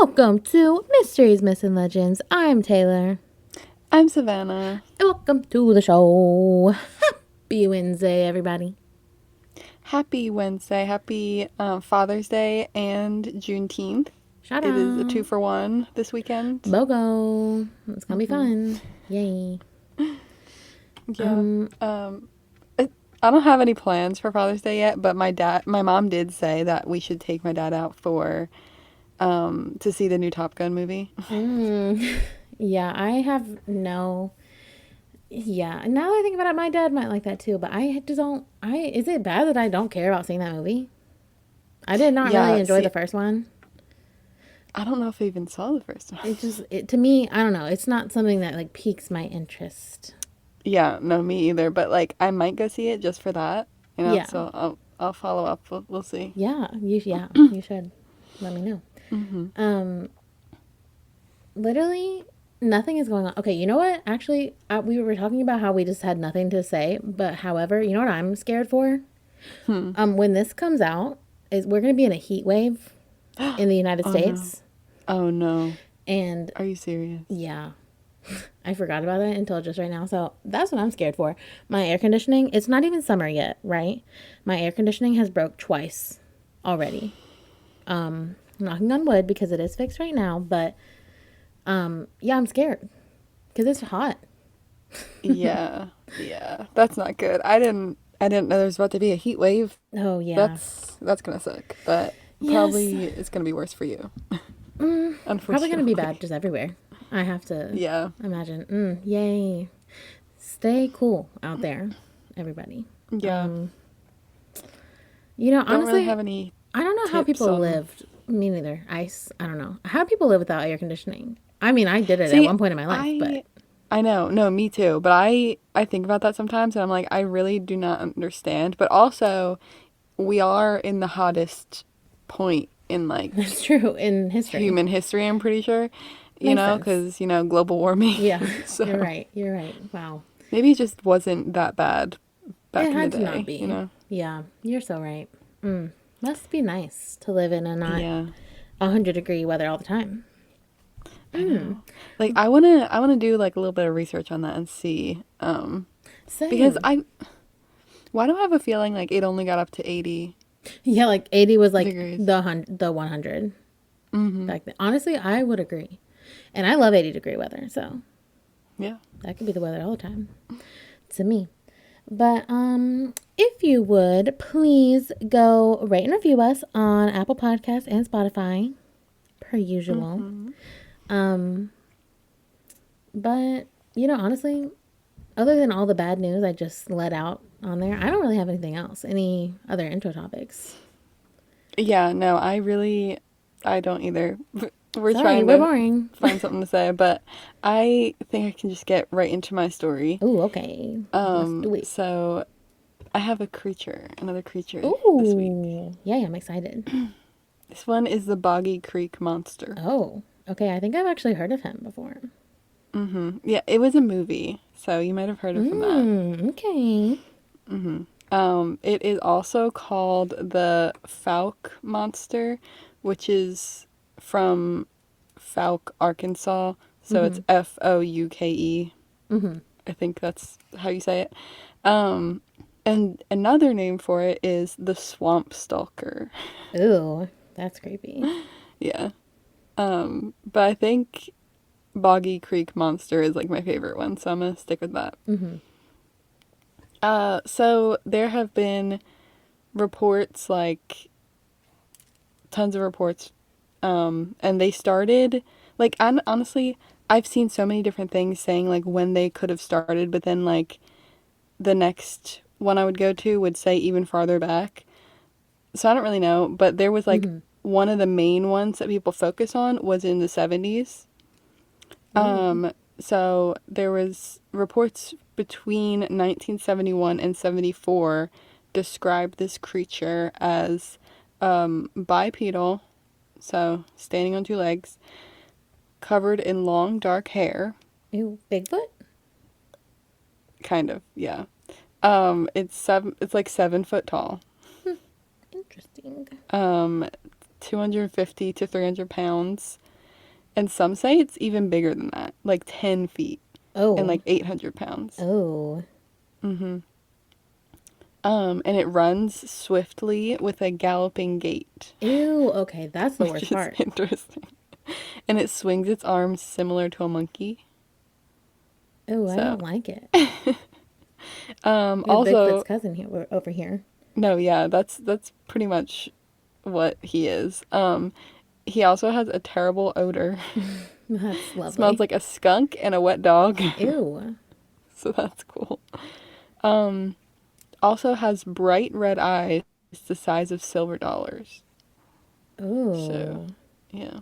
Welcome to Mysteries, Myths, and Legends. I'm Taylor. I'm Savannah. And welcome to the show. Happy Wednesday, everybody. Happy Wednesday. Happy Father's Day and Juneteenth. Shout It is a out. 2-for-1 this weekend. BOGO. It's going to be fun. Yay. Yeah. I don't have any plans for Father's Day yet, but my mom did say that we should take my dad out for to see the new Top Gun movie. Yeah, I have no... Yeah, now that I think about it, my dad might like that too, but I just don't... Is it bad that I don't care about seeing that movie? I did not really enjoy the first one. I don't know if I even saw the first one. To me, I don't know. It's not something that like piques my interest. Yeah, no, me either. But like, I might go see it just for that. You know, Yeah. so I'll follow up. We'll see. Yeah, you should let me know. Literally nothing is going on. Okay, you know what? Actually, we were talking about how we just had nothing to say, but however, you know what I'm scared for? When this comes out, is we're gonna be in a heat wave in the United States. No. Oh no! And are you serious? Yeah. I forgot about it until just right now. So that's what I'm scared for. My air conditioning, it's not even summer yet, right? My air conditioning has broke twice already. Knocking on wood because it is fixed right now, but yeah, I'm scared because it's hot. Yeah. That's not good. I didn't know there was about to be a heat wave. Oh yeah. That's gonna suck, but probably it's gonna be worse for you. Unfortunately. Probably gonna be bad just everywhere. I have to imagine. Yay. Stay cool out there, everybody. Yeah. You know, don't honestly, really have any I don't know how people lived. Me neither. I don't know. How do people live without air conditioning? I mean, I did it at one point in my life, but... I know. No, me too. But I think about that sometimes, and I'm like, I really do not understand. But also, we are in the hottest point in, like... That's true. In history. Human history, I'm pretty sure. You know, because, global warming. Yeah, so. You're right. Wow. Maybe it just wasn't that bad back in the day. It had to not be. You know? Yeah, you're so right. Must be nice to live in a not 100-degree weather all the time. I know. Like, I wanna do like a little bit of research on that and see. Same. Because why do I have a feeling like it only got up to 80? Yeah, like 80 was like degrees. the 100. Back then. Honestly, I would agree. And I love 80-degree weather, so yeah, that could be the weather all the time to me. But if you would please go rate and review us on Apple Podcasts and Spotify, per usual. But honestly, other than all the bad news I just let out on there, I don't really have anything else. Any other intro topics? Yeah, no, I don't either. We're boring. To find something to say, but I think I can just get right into my story. Ooh, okay. Let's do it. So I have another creature this week. Yeah, I'm excited. This one is the Boggy Creek Monster. Oh, okay. I think I've actually heard of him before. Yeah, it was a movie, so you might have heard of him that. Okay. It is also called the Fouke Monster, which is from Fouke, Arkansas. So it's Fouke. I think that's how you say it. And another name for it is the Swamp Stalker. Ooh, that's creepy. Yeah. But I think Boggy Creek Monster is like my favorite one, so I'm gonna stick with that. So there have been reports, like tons of reports, and they started like, honestly, I've seen so many different things saying like when they could have started, but then like the next one I would go to would say even farther back. So I don't really know, but there was like one of the main ones that people focus on was in the 70s. So there was reports between 1971 and 74 described this creature as bipedal, so standing on two legs, covered in long dark hair. Ew, Bigfoot? Kind of, yeah. It's like 7 foot tall. Interesting. 250 to 300 pounds. And some say it's even bigger than that, like 10 feet and Oh. like 800 pounds. Oh. Mm-hmm. And it runs swiftly with a galloping gait, Ew. Okay, that's the which worst is part. interesting. And it swings its arms similar to a monkey. Oh, I So, don't like it. We have Bigfoot's also, cousin here over here. no, yeah, that's pretty much what he is. He also has a terrible odor. That's Smells lovely. like a skunk and a wet dog. Ew. So that's cool. Um, Also has bright red eyes the size of silver dollars. So, Oh. yeah.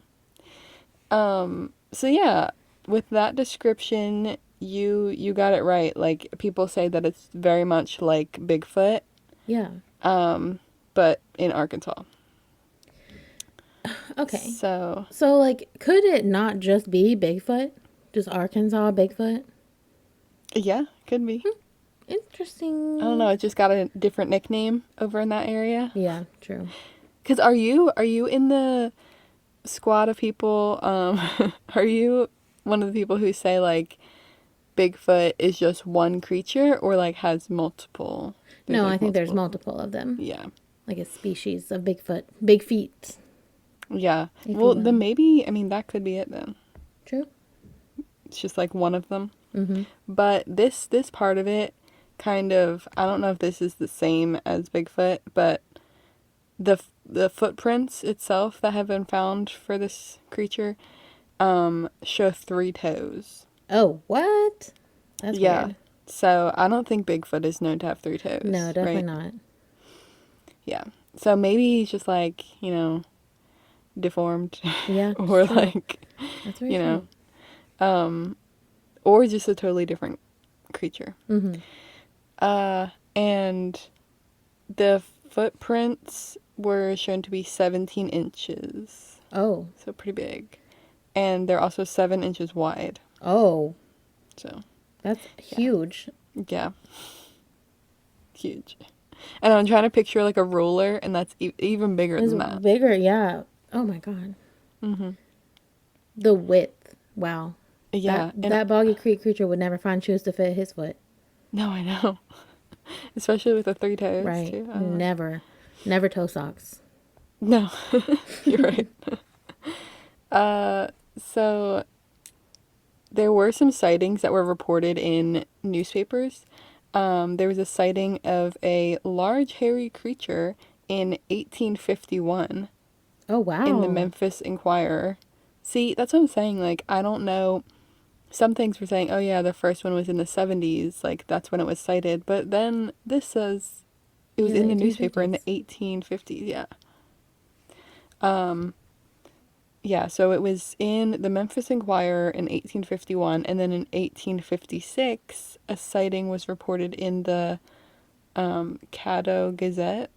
So yeah, with that description, you got it right. Like people say that it's very much like Bigfoot, Yeah. but in Arkansas. Okay. So, So, like, could it not just be Bigfoot? Just Arkansas Bigfoot? yeah, could be. I don't know, Interesting. it just got a different nickname over in that area. Yeah, true. 'Cause are you in the squad of people are you one of the people who say like Bigfoot is just one creature or like has multiple. There's No, I like think there's multiple. multiple of them. Yeah. Like a species of Bigfoot. Big feet, Yeah. if you Well, then will. maybe, I mean, that could be it then. True. It's just like one of them. Mm-hmm. But this part of it kind of, I don't know if this is the same as Bigfoot, but the footprints itself that have been found for this creature show 3 toes. Oh, what? That's Yeah. weird. So, I don't think Bigfoot is known to have 3 toes, No, definitely right? not. Yeah. So maybe he's just like, deformed Yeah, it's or true. like, That's very you know, true. um or just a totally different creature. Mm-hmm. And the footprints were shown to be 17 inches. Oh. So pretty big. And they're also 7 inches wide. Oh. So, That's yeah. huge. Yeah. Huge. And I'm trying to picture like a ruler, and that's even bigger It's than that. bigger, yeah. Oh my god. Mm-hmm. The width. Wow. That Yeah. And that Boggy Creek creature would never find shoes to fit his foot. no, I know. Especially with the 3 toes, Right. too. I don't know. Never. Never toe socks. No, you're right. So there were some sightings that were reported in newspapers. There was a sighting of a large hairy creature in 1851 Oh in the wow. Memphis Inquirer. See, that's what I'm saying. Like, I don't know. Some things were saying, oh yeah, the first one was in the 70s. Like, that's when it was sighted. But then this says it was Yeah, the in the newspaper in the 1850s. 1850s. Yeah. Yeah, so it was in the Memphis Inquirer in 1851, and then in 1856, a sighting was reported in the Caddo Gazette,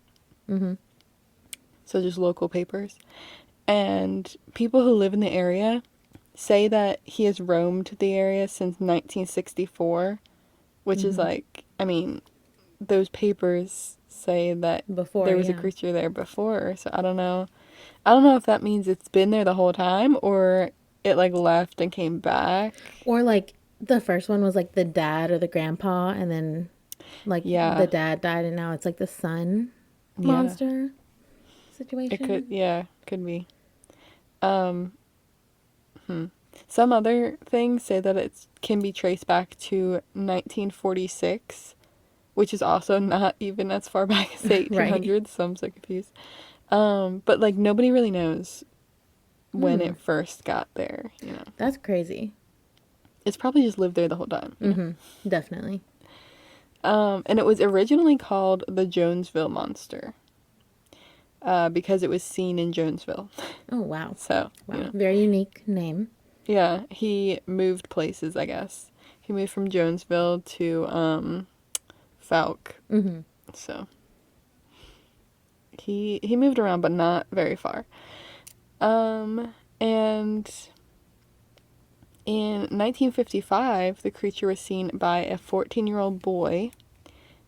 Mm-hmm. so just local papers. And people who live in the area say that he has roamed the area since 1964, which is Mm-hmm. like, I mean, those papers say that Before, there was a yeah. creature there before, so I don't know. I don't know if that means it's been there the whole time or it like left and came back. Or like the first one was like the dad or the grandpa, and then like the Yeah. dad died, and now it's like the son Yeah. monster It could, situation. yeah, could be. Um some other things say that it can be traced back to 1946, which is also not even as far back as the Right. 1800s, so I'm so confused. But like nobody really knows when Hmm. it first got there. That's crazy. It's probably just lived there the whole time. Mm-hmm. Definitely. And it was originally called the Jonesville Monster, because it was seen in Jonesville. Oh wow. So, Wow. Very unique name. yeah, he moved places, I guess. He moved from Jonesville to Fouke. Mm-hmm. So, he moved around, but not very far. And in 1955, the creature was seen by a 14-year-old boy,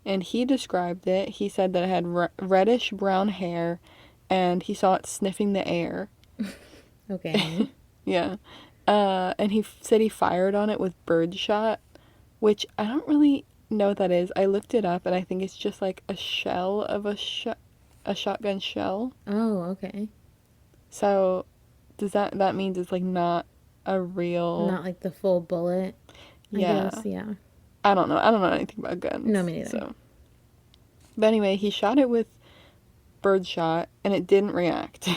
and he described it. He said that it had reddish brown hair, and he saw it sniffing the air. Okay. Yeah. And he said he fired on it with birdshot, which I don't really know what that is. I looked it up, and I think it's just like a shell of a shotgun shell. Oh, okay. So does that means it's like not a real? Not like the full bullet, I Yeah. guess. Yeah. I don't know anything about No, guns. me neither. So, but anyway, he shot it with birdshot, and it didn't react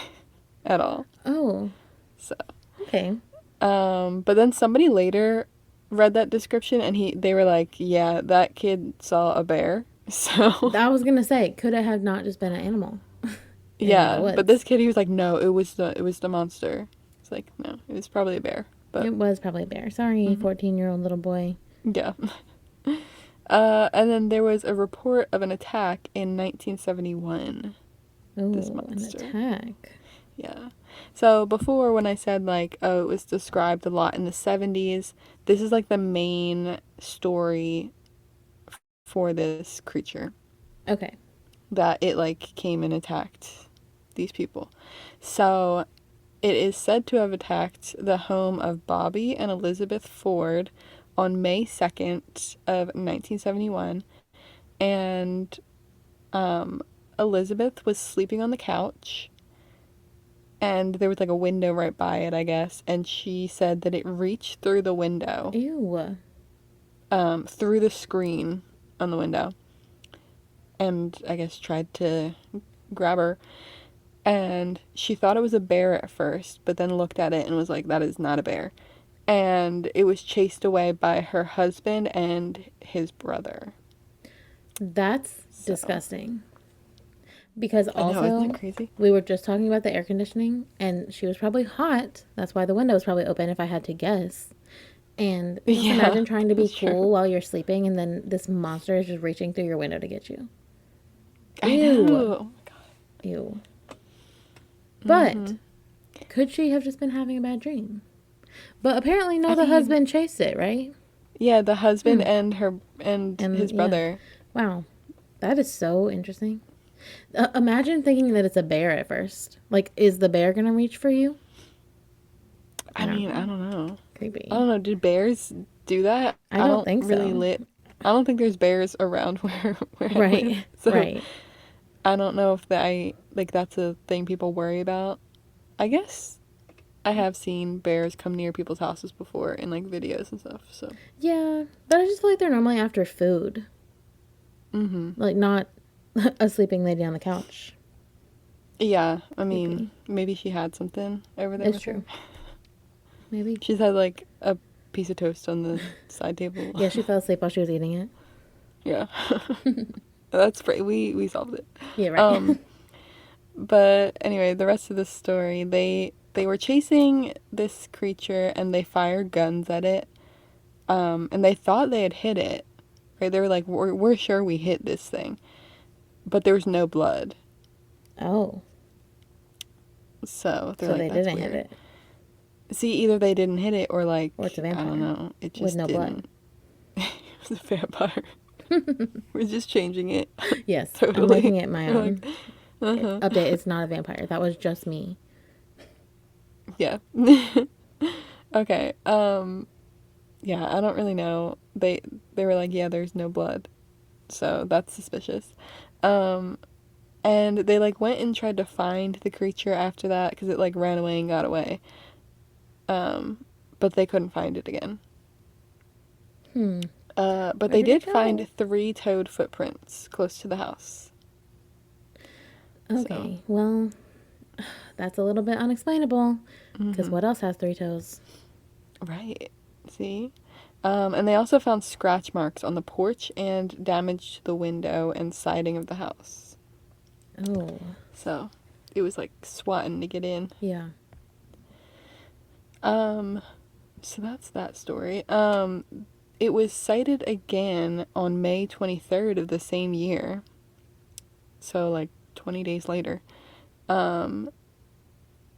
at all. Oh, So, okay. but then somebody later read that description, and they were like, "Yeah, that kid saw a bear." So, I was gonna say, could it have not just been an animal in the yeah, but woods? this kid, he was like, "No, it was the monster." It's like, no, it was probably a bear, but It was probably a bear. Sorry, mhm. 14-year-old little boy. Yeah. And then there was a report of an attack in 1971. This Oh, an monster. attack. Yeah. So before, when I said like, oh, it was described a lot in the 70s, this is like the main story for this creature, Okay. that it like came and attacked these people. So it is said to have attacked the home of Bobby and Elizabeth Ford on May 2nd of 1971, and Elizabeth was sleeping on the couch, and there was like a window right by it, I guess, and she said that it reached through the window, Ew. through the screen on the window, and I guess tried to grab her. And she thought it was a bear at first, but then looked at it and was like, that is not a bear. And it was chased away by her husband and his brother. That's So, disgusting. Because I know, isn't also, that crazy? we were just talking about the air conditioning, and she was probably hot. That's why the window was probably open, if I had to guess. And just Yeah, imagine trying to be that's true. cool while you're sleeping, and then this monster is just reaching through your window to get you. I Ew. know. Oh my Ew. god. But could she have just been having a bad dream? But apparently, no, I the mean, husband chased it, right? yeah, the husband Hmm. and his And yeah. brother. Wow. That is so interesting. Imagine thinking that it's a bear at first. Like, is the bear going to reach for you? I I don't mean, know. I don't know. I Creepy. don't know. Did bears do that? I don't think so. I don't think there's bears around where I live. Right. So Right. I don't know if that's a thing people worry about. I guess I have seen bears come near people's houses before in like videos and stuff. So. Yeah. But I just feel like they're normally after food. Mhm. Like, not a sleeping lady on the couch. Yeah, I mean, Creepy. maybe she had something over there It's with her. true. Maybe. She's had like a piece of toast on the side table. Yeah, she fell asleep while she was eating it. Yeah. That's pretty. We solved it. Yeah, right. Um, but anyway, the rest of the story, they were chasing this creature and they fired guns at it. And they thought they had hit it. Right? They were like, we're sure we hit this thing, but there was no blood. Oh. So they're So like, they that's didn't hit weird. it. See, either they didn't hit it or like, Or it's a I don't vampire. know, it With just no blood. didn't. It was a vampire. We're just changing it. Yes. I'm Totally. making it my We're own. like, uh-huh. Update. It's not a vampire. That was just me. Yeah. Okay. Yeah, I don't really know. They were like, yeah, there's no blood. So that's suspicious. Um and they like went and tried to find the creature after that because it like ran away and got away. But they couldn't find it again. Hmm. But Where they did it did go? find 3 toed footprints close to the house. So, Okay. Well, that's a little bit unexplainable. Because mhm. what else has 3 toes? Right. See? And they also found scratch marks on the porch and damage to the window and siding of the house. Oh. So it was like swatting to get in. Yeah. So that's that story. It was sighted again on May 23rd of the same year. So like 20 days later.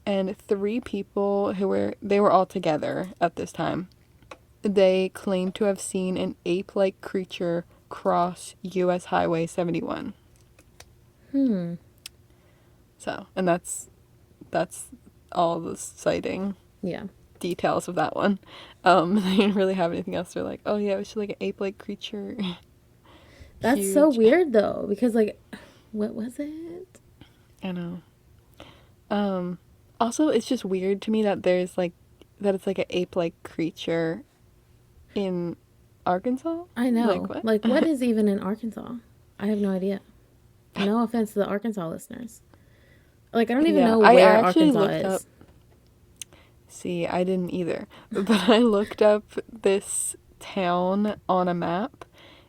And 3 people they were all together at this time. They claimed to have seen an ape-like creature cross US Highway 71. Hmm. So, and that's all the sighting. Yeah. details of that one. They didn't really have anything else. They're like, oh yeah, it was just like an ape-like creature. That's so Huge. weird though, because like, what was it? I know. Also, it's just weird to me that there's like that it's like an ape-like creature in Arkansas. I Like know. what? Like, what is even in Arkansas? I have no idea. No offense to the Arkansas listeners. Like, I don't even Yeah, know I where actually Arkansas looked up. is. See, I didn't either, but I looked up this town on a map.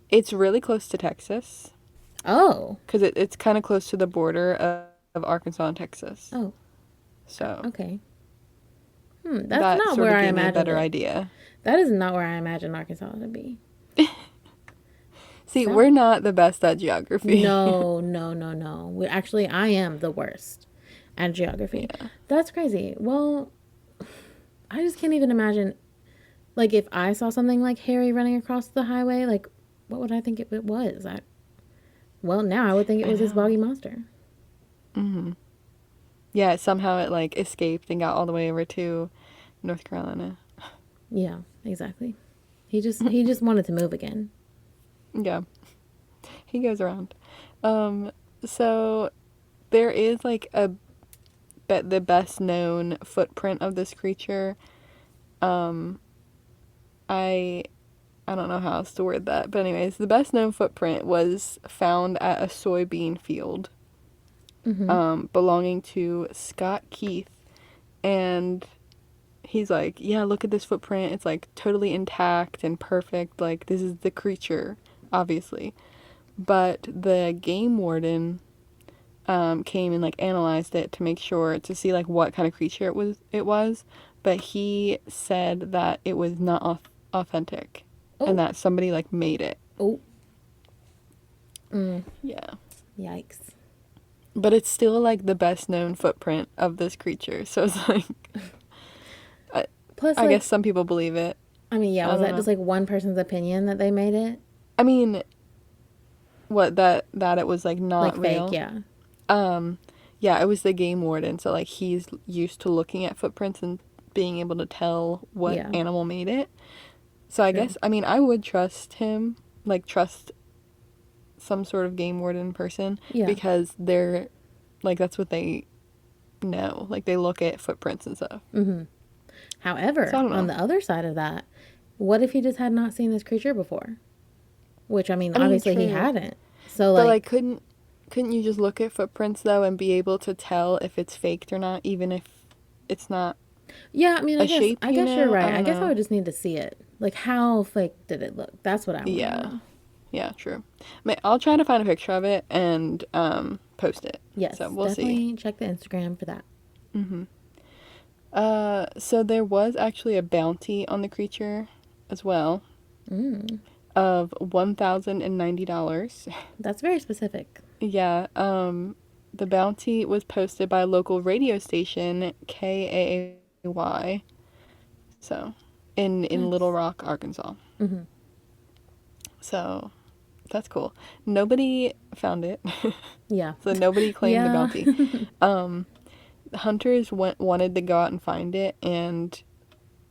It's really close to Texas Oh. because it's kind of close to the border of Arkansas and Texas. Oh. So Okay. That's that not sort where of I gave me a imagined better it. idea. That is not where I imagined Arkansas to be. See, So, we're not the best at geography. no, no, no, no. Actually, I am the worst at geography. Yeah. That's crazy. Well, I just can't even imagine. Like, if I saw something like Harry running across the highway, like, what would I think it was? Well, now I would think it I was this know. boggy monster. Yeah, somehow it like escaped and got all the way over to North Carolina. Yeah, exactly. He just wanted to move again. Yeah. He goes around. So there is like the best known footprint of this creature. Um, I I don't know how else to word that, but anyways, the best known footprint was found at a soybean field, Mm-hmm. belonging to Scott Keith, and he's like, yeah, look at this footprint. It's like totally intact and perfect. Like this is the creature, obviously. But the game warden came and like analyzed it to make sure to see like what kind of creature it was, but he said that it was not authentic and Oh, that somebody like made it. oh, mm, Yeah. yikes. But it's still like the best known footprint of this creature. So it's like I, Plus, I guess like, some people believe it. I mean, yeah, I was don't that just know. like one person's opinion that they made it I mean, what that it was like like not fake? real. Yeah, Um yeah, it was the game warden, so like he's used to looking at footprints and being able to tell what yeah, animal made it. So I true. guess I mean I would trust him, like trust some sort of game warden person Yeah. because they're like that's what they know. Like they look at footprints and stuff. Mm-hmm. So I However, don't on know. the other side of that, what if he just had not seen this creature before? Which I mean, I mean, obviously he true. hadn't. So But like like, couldn't you just look at footprints though and be able to tell if it's faked or not even if it's not yeah, I mean, a shape, I guess you're I right. I don't guess I know. would just need to see it. Like, how fake did it look? That's what I want to Yeah. know. Yeah, true. I'll try to find a picture of it and post it. So Yes, we'll see. definitely check the Instagram for that. So there was actually a bounty on the creature as well Mm, of $1,090. that's very specific. Yeah, the bounty was posted by a local radio station, KAAY, so in Little Nice. Rock, Arkansas. Mm-hmm. So that's cool. Nobody found it, Yeah. so nobody claimed the Yeah. bounty. Hunters wanted to go out and find it, and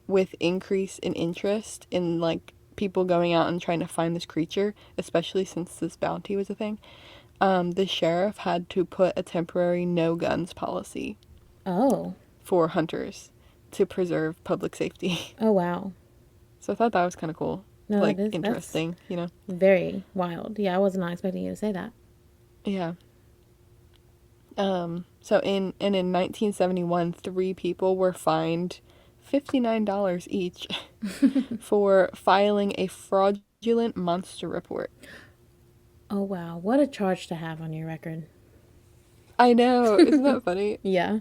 with increase in interest in like people going out and trying to find this creature, especially since this bounty was a thing, the sheriff had to put a temporary no guns policy Oh. for hunters to preserve public safety. Oh wow. So I thought that was kind of cool, No, like that's interesting, you know? very wild. Yeah, I was not expecting you to say that. Yeah. So in 1971, three people were fined $59 each for filing a fraudulent monster report. Oh wow. What a charge to have on your record. I know, isn't that funny? Yeah.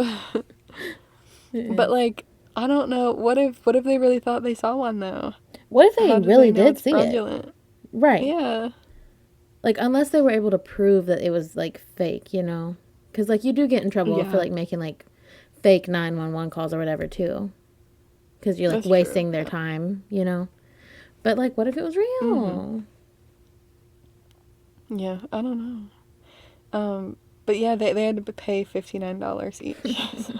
It But is. like, I don't know. What if they really thought they saw one though? What if they How did they really know did it's see it? fraudulent? Right. Yeah. Like, unless they were able to prove that it was like fake, you know? Because like you do get in trouble for Yeah. like making like fake 911 calls or whatever too. Because you're like That's true. wasting their Yeah. time, you know? But like, what if it was Mhm. real? Yeah, I don't know. But yeah, they had to pay $59 each. So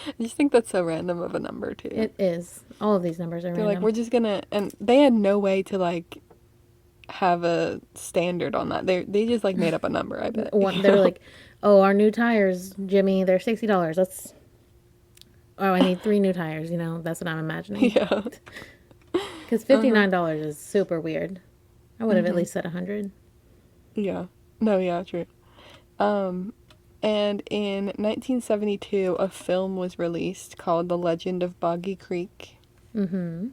I just think that's so random of a number too. It is. All of these numbers are They're like, random. we're just gonna, and they had no way to like have a standard on that. They just like made up a number, I bet. They were like, "Oh, our new tires, Jimmy, they're $60. Let's. Oh, I need 3 new tires." That's what I'm imagining. Yeah. Because $59 is super weird. I would have at least said 100. Yeah. No, yeah, true. And in 1972, a film was released called The Legend of Boggy Creek. Mm-hmm.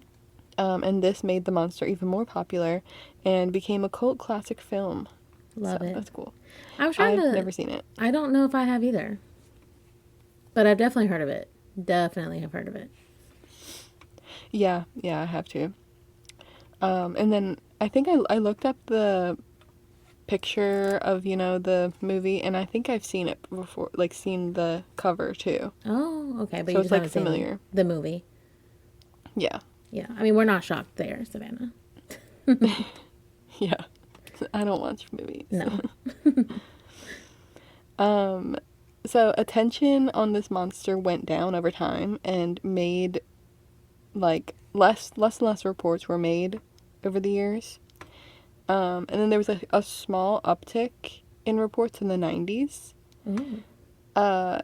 And this made the monster even more popular and became a cult classic film. Love So it. that's cool. I was trying I've to. never seen it. I don't know if I have either, but I've definitely heard of it. Definitely have heard of it. Yeah, I have to. And then I think I looked up the picture of, the movie, and I think I've seen it before, like seen the cover too. Oh, okay, but So you it's just like haven't familiar. seen the movie. Yeah. Yeah, I mean we're not shocked there, Savannah. Yeah. I don't watch movies. No. So attention on this monster went down over time and made like less and less reports were made over the years. And then there was a small uptick in reports in the 90s. Ooh.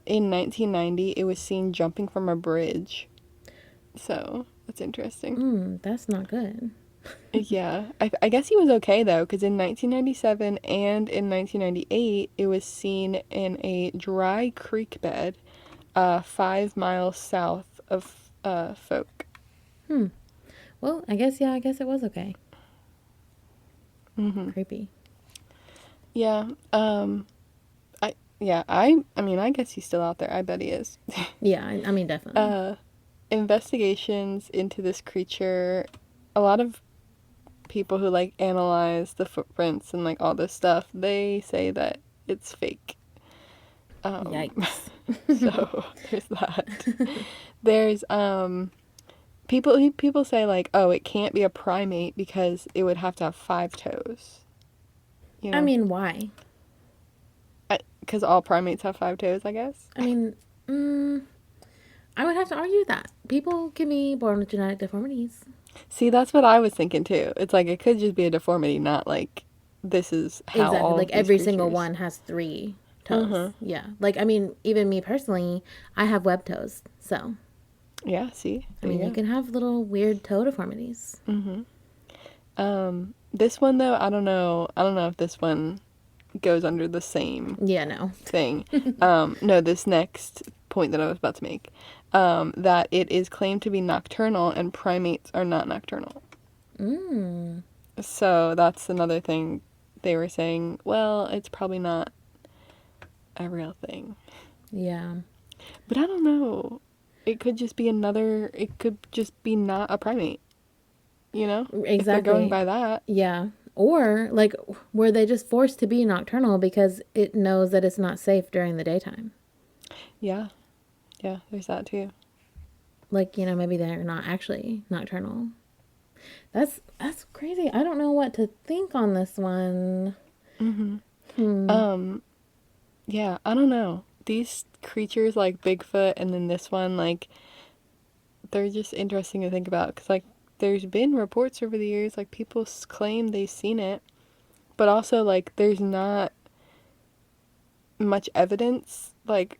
In 1990, it was seen jumping from a bridge. So that's interesting. That's not good. Yeah, I guess he was okay though, because in 1997 and in 1998, it was seen in a dry creek bed, 5 miles south of Fouke. Well, I guess it was okay. Mm-hmm. Creepy. Yeah. I mean, I guess he's still out there. I bet he is. Yeah, I mean definitely. Investigations into this creature, a lot of people who like analyze the footprints and like all this stuff, they say that it's fake. Yikes. So there's that. There's people say like, oh, it can't be a primate because it would have to have 5 toes. I mean, why? Because all primates have 5 toes, I guess. I mean, I would have to argue that people can be born with genetic deformities. See, that's what I was thinking too. It's like it could just be a deformity, not like this is how Exactly. all Like of these every single creatures- one has 3 toes. Yeah. Like, I mean, even me personally, I have web toes. So, Yeah, see? I mean, you can have little weird toe deformities. This one though, I don't know if this one goes under the same Yeah, no. thing. No, this next point that I was about to make. That it is claimed to be nocturnal and primates are not nocturnal. So that's another thing they were saying, well, it's probably not a real thing. Yeah. But I don't know. It could just be not a primate. Exactly. If they're going by that. Yeah. Or, like, were they just forced to be nocturnal because it knows that it's not safe during the daytime? Yeah. Yeah, there's that too. Like, maybe they're not actually nocturnal. That's crazy. I don't know what to think on this one. Yeah, I don't know. These creatures like Bigfoot and then this one, like, they're just interesting to think about. Because, like, there's been reports over the years, like, people claim they've seen it. But also, like, there's not much evidence. Like,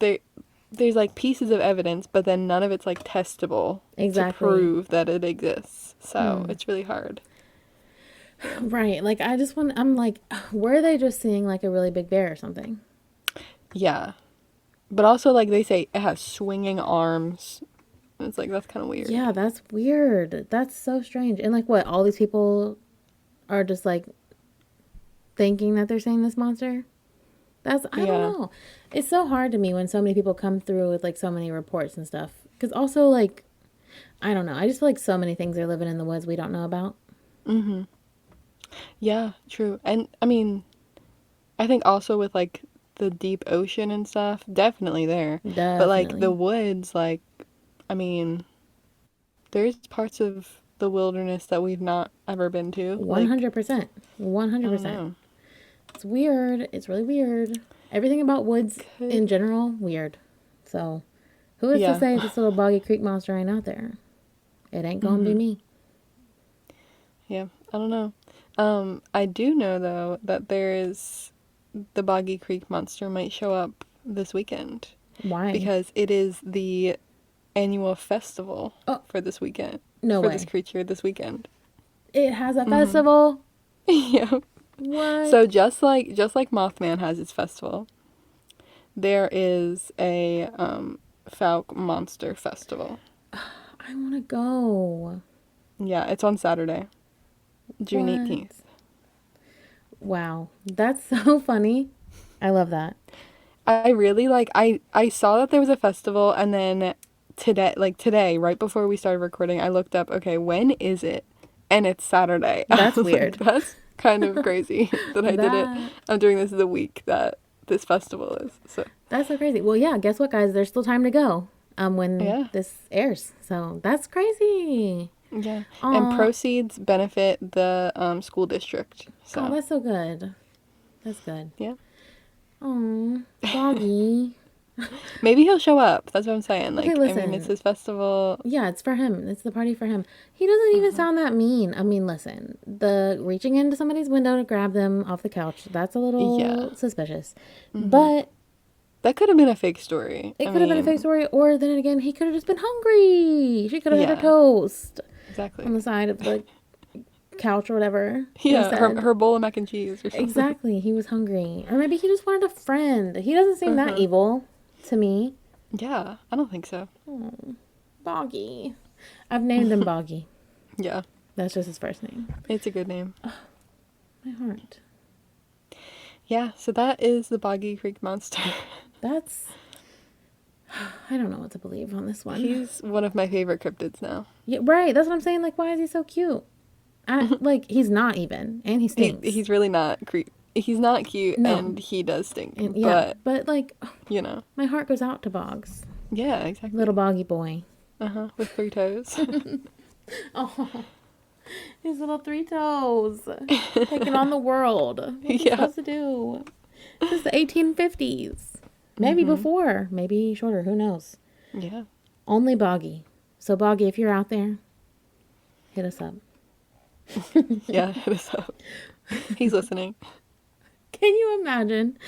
there's, like, pieces of evidence, but then none of it's, like, testable to prove that it exists. So, it's really hard. Right. Like, I'm like, were they just seeing, like, a really big bear or something? Yeah. But also, like, they say it has swinging arms. It's like, that's kind of weird. Yeah, that's weird. That's so strange. And, like, what? All these people are just, like, thinking that they're seeing this monster? I don't know. It's so hard to me when so many people come through with, like, so many reports and stuff. Because also, like, I don't know. I just feel like so many things are living in the woods we don't know about. Mm-hmm. Yeah, true. And, I mean, I think also with, like, the deep ocean and stuff, definitely there. Definitely. But, like, the woods, like, I mean, there's parts of the wilderness that we've not ever been to. 100%. 100%. It's weird. It's really weird. Everything about woods in general, weird. So, Who is to Yeah. say this little Boggy Creek Monster ain't out there? It ain't gonna be me. Yeah, I don't know. I do know though that the Boggy Creek Monster might show up this weekend Why? because it is the annual festival Oh, for this weekend. no For this way. creature this weekend. It has a festival? Yeah. What? So just like Mothman has its festival, there is a Fouke Monster Festival. I want to go. Yeah, it's on Saturday, June What? 18th. Wow. That's so funny. I love that. I really I saw that there was a festival, and then today, right before we started recording, I looked up, okay, when is it? And it's Saturday. I That's was like, weird. that's kind of crazy that I did it. That I'm doing this the week that this festival is. So, that's so crazy. Well, yeah, guess what, guys? There's still time to go. When yeah. this airs. So that's crazy. Yeah. And Oh, proceeds benefit the school district. So, oh, that's so good. That's good. yeah. Oh, Boggy. Maybe he'll show up. That's what I'm saying. Okay, Like, I mean, it's listen. his festival. Yeah, it's for him. It's the party for him. He doesn't even sound that mean. I mean, listen, the reaching into somebody's window to grab them off the couch, that's a Yeah. little suspicious. But That could have been a fake story. it I could have been a fake mean, story, or then again, he could have just been hungry. She could have had her yeah, toast on exactly. the side of the couch or whatever Yeah, instead. her bowl of mac and cheese or something. Exactly. He was hungry. Or maybe he just wanted a friend. He doesn't seem that evil to me. Yeah, I don't think so. Boggy. I've named him Boggy. Yeah, That's just his first name. it's a good name. My heart. Yeah, so that is the Boggy Creek Monster. That's. I don't know what to believe on this one. He's one of my favorite cryptids now. Yeah, right. That's what I'm saying. Like, why is he so cute? Like, he's not even, and he stinks. He's really not He's not cute, No. and he does stink. And, yeah, but like, you know, my heart goes out to Boggs, yeah, exactly. little Boggy boy. With 3 toes. Oh, his little 3 toes, taking on the world. What's he Yeah. supposed to do? This is the 1850s, maybe before, maybe shorter. Who knows? Yeah. Only Boggy. So Boggy, if you're out there, hit us up. Yeah, hit us up. He's listening. Can you imagine?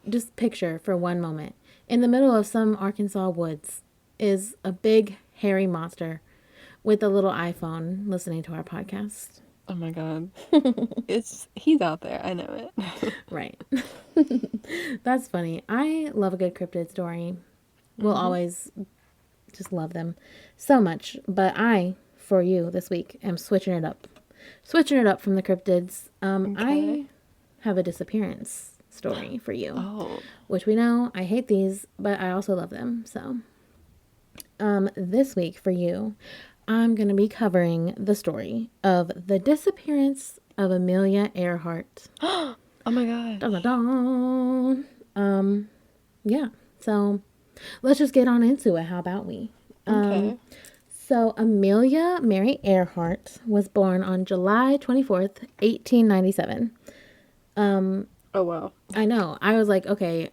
Just picture for one moment. In the middle of some Arkansas woods is a big, hairy monster with a little iPhone listening to our podcast. Oh my god. He's out there. I know it. Right. That's funny. I love a good cryptid story. We'll always just love them so much. But I, for you this week, am switching it up. Switching it up from the cryptids. Okay. I have a disappearance story for you. Oh. Which we know I hate these, but I also love them. So, this week for you, I'm going to be covering the story of the disappearance of Amelia Earhart. Oh my god. Dun, dun, dun. Yeah. So, let's just get on into it. How about we? Okay. So, Amelia Mary Earhart was born on July 24th, 1897. Oh wow. I know. I was like, okay,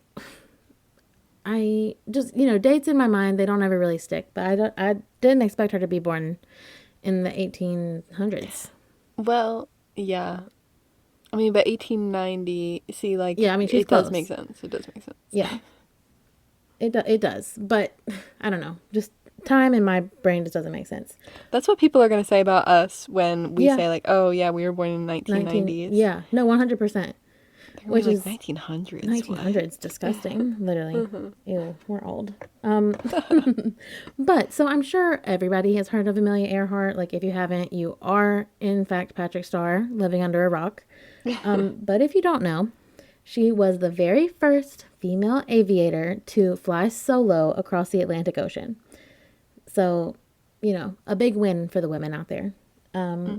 I just, dates in my mind, they don't ever really stick, but I didn't expect her to be born in the 1800s. Well, yeah. I mean, but 1890, see, like, Yeah, I mean, she's it does close. make sense. It does make sense. Yeah. It does, but I don't know. Just time in my brain just doesn't make sense. That's what people are going to say about us when we Yeah. say, like, oh, yeah, we were born in 1990s. Yeah, no, 100%. They're Which like is 1900s. 1900s, disgusting, literally. Ew, we're old. But, so I'm sure everybody has heard of Amelia Earhart. Like, if you haven't, you are, in fact, Patrick Starr, living under a rock. But if you don't know, she was the very first female aviator to fly solo across the Atlantic Ocean. So, a big win for the women out there.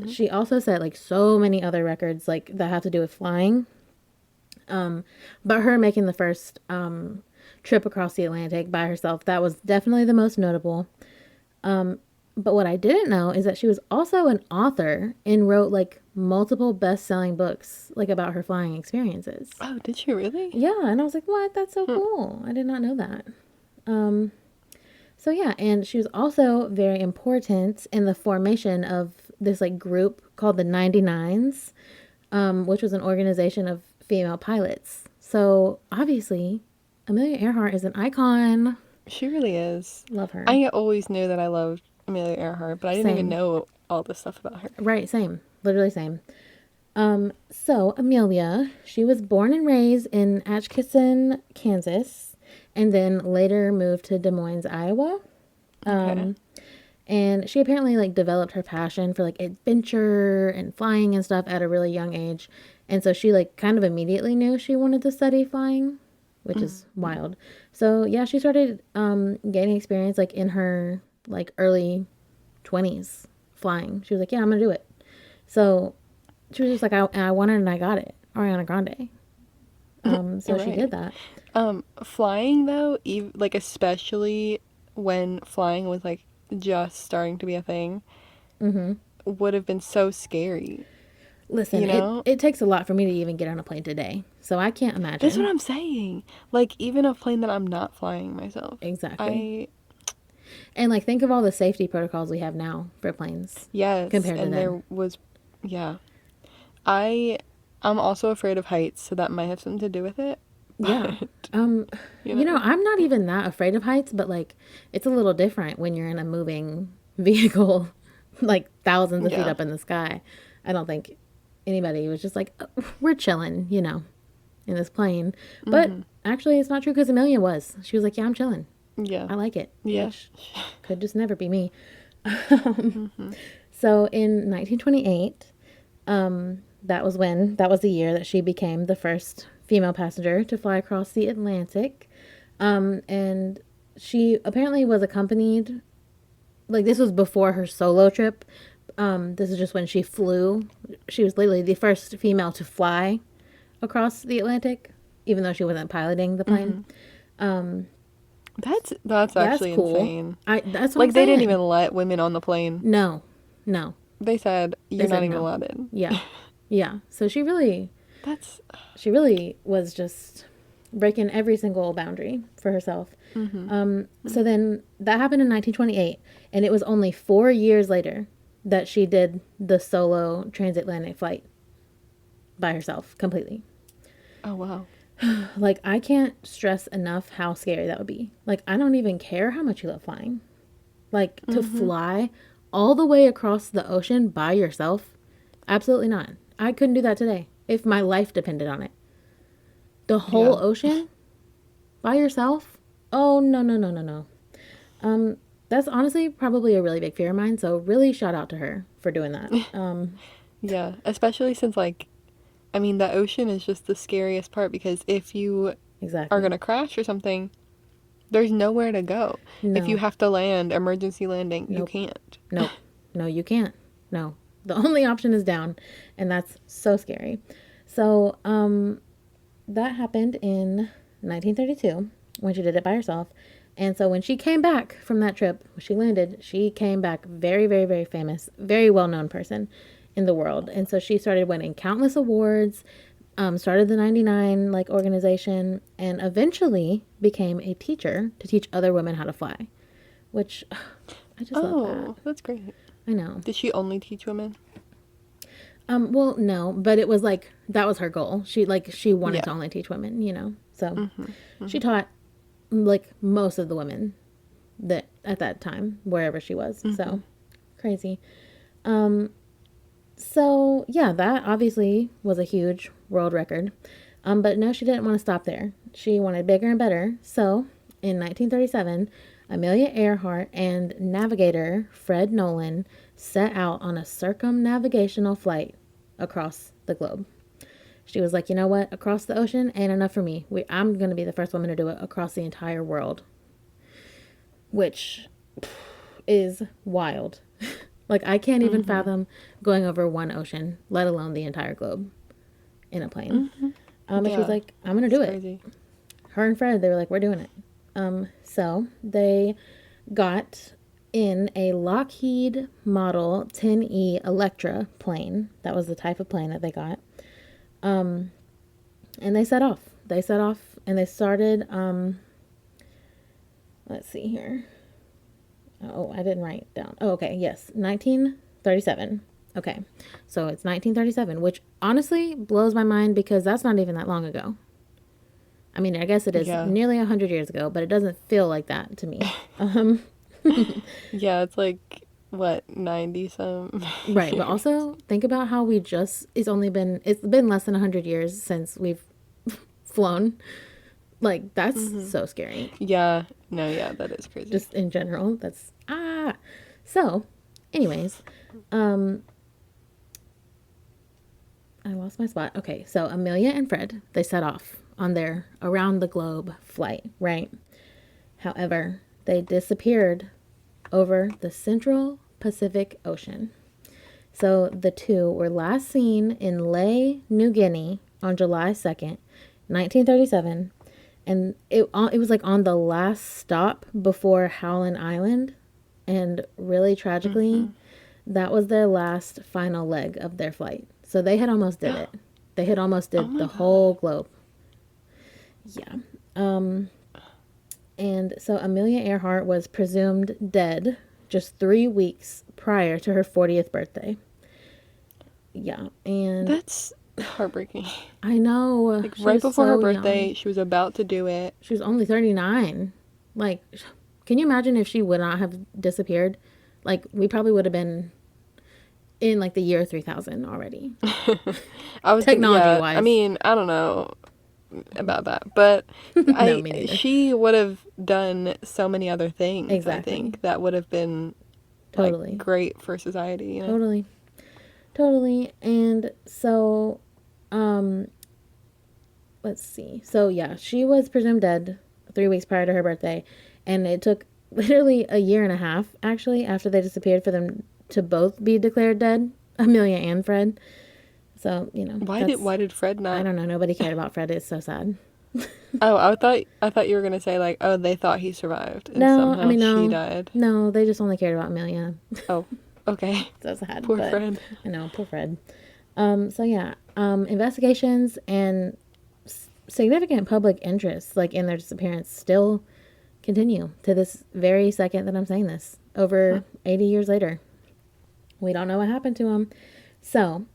She also set, like, so many other records, like, that have to do with flying. But her making the first trip across the Atlantic by herself, that was definitely the most notable. But what I didn't know is that she was also an author and wrote like multiple best-selling books like about her flying experiences. Oh, did she really? Yeah, and I was like, what? That's so cool. I did not know that. So So yeah, and she was also very important in the formation of this like group called the 99s, which was an organization of female pilots. So obviously, Amelia Earhart is an icon. She really is. Love her. I always knew that I loved Amelia Earhart, but I didn't even Same. know all this stuff about her. Right, same. Literally same. So Amelia, she was born and raised in Atchison, Kansas, and then later moved to Des Moines, Iowa. Okay. And she apparently like developed her passion for like adventure and flying and stuff at a really young age. And so she like kind of immediately knew she wanted to study flying, which is wild. So yeah, she started gaining experience like in her like early 20s flying. She was like, yeah, I'm gonna do it. So she was just like, I want it and I got it. Ariana Grande. So she Right. did that. Flying though, like especially when flying was like just starting to be a thing, would have been so scary. Listen, You know? it takes a lot for me to even get on a plane today. So I can't That's what imagine. I'm saying. Like even a plane that I'm not flying myself. Exactly. I And like think of all the safety protocols we have now for planes Yes, compared to and then. there was yeah. I I'm also afraid of heights, so that might have something to do with it. Yeah. But, Um, you know. I'm not even that afraid of heights, but like it's a little different when you're in a moving vehicle like thousands of feet Yeah. up in the sky. I don't think anybody was just like, "Oh, we're chilling, in this plane." But actually, it's not true because Amelia was. She was like, yeah, I'm chilling. Yeah. I like it, Yeah. which could just never be me. So in 1928, that was the year that she became the first female passenger to fly across the Atlantic. And she apparently was accompanied, like this was before her solo trip. This is just when she flew. She was literally the first female to fly across the Atlantic, even though she wasn't piloting the plane. That's That's actually cool. insane. That's what I'm Like they didn't saying. even let women on the plane. No, no. They said They you're not said even no. allowed in. Yeah, yeah. So That's she really was just breaking every single boundary for herself. So then that happened in 1928, and it was only 4 years later that she did the solo transatlantic flight by herself completely. oh wow. Like, I can't stress enough how scary that would be. Like, I don't even care how much you love flying. Like, to fly all the way across the ocean by yourself? Absolutely not. I couldn't do that today if my life depended on it. The whole Yeah. ocean by yourself? Oh, no, no, no, no, no. That's honestly probably a really big fear of mine. So, really shout out to her for doing that. Yeah. Especially since like I mean the ocean is just the scariest part because if you are Exactly. gonna crash or something, there's nowhere to go. If you No, have to land, emergency landing, you nope, can't. nope. No, you can't. No. The only option is down. And that's so scary. So, that happened in 1932 when she did it by herself. And so when she came back from that trip, when she landed, she came back very, very, very famous, very well known person in the world. And so she started winning countless awards, started the 99 like organization, and eventually became a teacher to teach other women how to fly, which I just love that. Oh, that's great. I know. Did she only teach women? Well, no, but it was like that was her goal. She wanted to Yeah. only teach women. So she taught like most of the women that at that time wherever she was. So crazy. So yeah, that obviously was a huge world record. But no, she didn't want to stop there. She wanted bigger and better. So in 1937, Amelia Earhart and navigator Fred Nolan set out on a circumnavigational flight across the globe. She was like, you know what? Across the ocean ain't enough for me. I'm going to be the first woman to do it across the entire world, which is wild. Like, I can't even fathom going over one ocean, let alone the entire globe in a plane. And she was Yeah. like, I'm going to It's do it. crazy. Her and Fred, they were like, we're doing it. So they got in a Lockheed Model 10E Electra plane. That was the type of plane that they got. And they set off. They set off and they started, let's see here. Oh, I didn't write it down. Oh, okay. Yes. 1937. Okay. So it's 1937, which honestly blows my mind because that's not even that long ago. I mean, I guess it is Yeah. nearly 100 years ago, but it doesn't feel like that to me. Yeah, it's like what, 90 some Right. But years. also think about how it's been less than 100 years since we've flown. Like, that's Hmm. so scary. Yeah. No, yeah, that is crazy. Just in general. So, anyways, um, I lost my spot. Okay, so Amelia and Fred, they set off on their around the globe flight, right? However, they disappeared over the Central Pacific Ocean. So the two were last seen in Lae, New Guinea on July 2nd, 1937. And it was like on the last stop before Howland Island. And really tragically, Hmm. that was their last final leg of their flight. So they had almost did it. They had almost Oh did my the God. whole globe. Yeah. And so Amelia Earhart was presumed dead just 3 weeks prior to her 40th birthday. Yeah. And That's heartbreaking. I know Like she right was before her so young. birthday, she was about to do it. She was only 39. Like, can you imagine if she would not have disappeared? Like, we probably would have been in like the year 3000 already, I was gonna, technology yeah, I wise. mean, I don't know about that, but No, me neither. she would have done so many other things, I Exactly. think, that would have been like Totally. great for society, you know? Totally. Totally. And so, um, let's see. So, yeah, she was presumed dead 3 weeks prior to her birthday. And it took literally a year and a half, actually, after they disappeared for them to both be declared dead, Amelia and Fred. So, Why did Fred I not? don't know. Nobody cared about Fred. It's so sad. Oh, I thought you were gonna say like, oh, they thought he survived and No, I somehow mean, she no. died. No, they just only cared about Amelia. Oh, okay. So sad, Poor but Fred. I know, poor Fred. So yeah, investigations and significant public interest, like in their disappearance, still continue to this very second that I'm saying this. Over 80 years later, we don't know what happened to them. So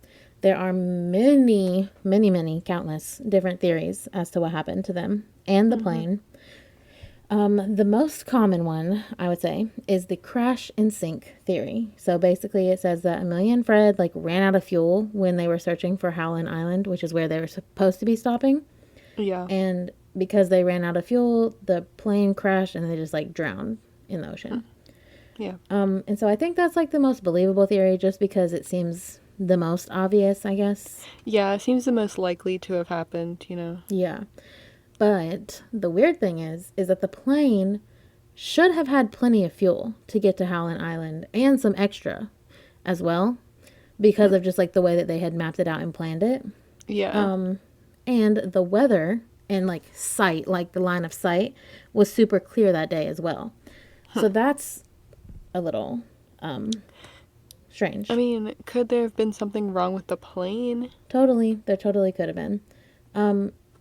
there are many, many, many, countless different theories as to what happened to them and the Hmm. plane. The most common one, I would say, is the crash and sink theory. So basically, it says that Amelia and Fred like ran out of fuel when they were searching for Howland Island, which is where they were supposed to be stopping. Yeah. And because they ran out of fuel, the plane crashed and they just like drowned in the ocean. Yeah. And so I think that's like the most believable theory, just because it seems the most obvious, I guess. Yeah, it seems the most likely to have happened, you know. Yeah. But the weird thing is that the plane should have had plenty of fuel to get to Howland Island and some extra as well because of just like the way that they had mapped it out and planned it. Yeah. And the weather and like sight, like the line of sight, was super clear that day as well. So that's a little I strange. mean, could there have been something wrong with the plane? Totally, there totally could have been.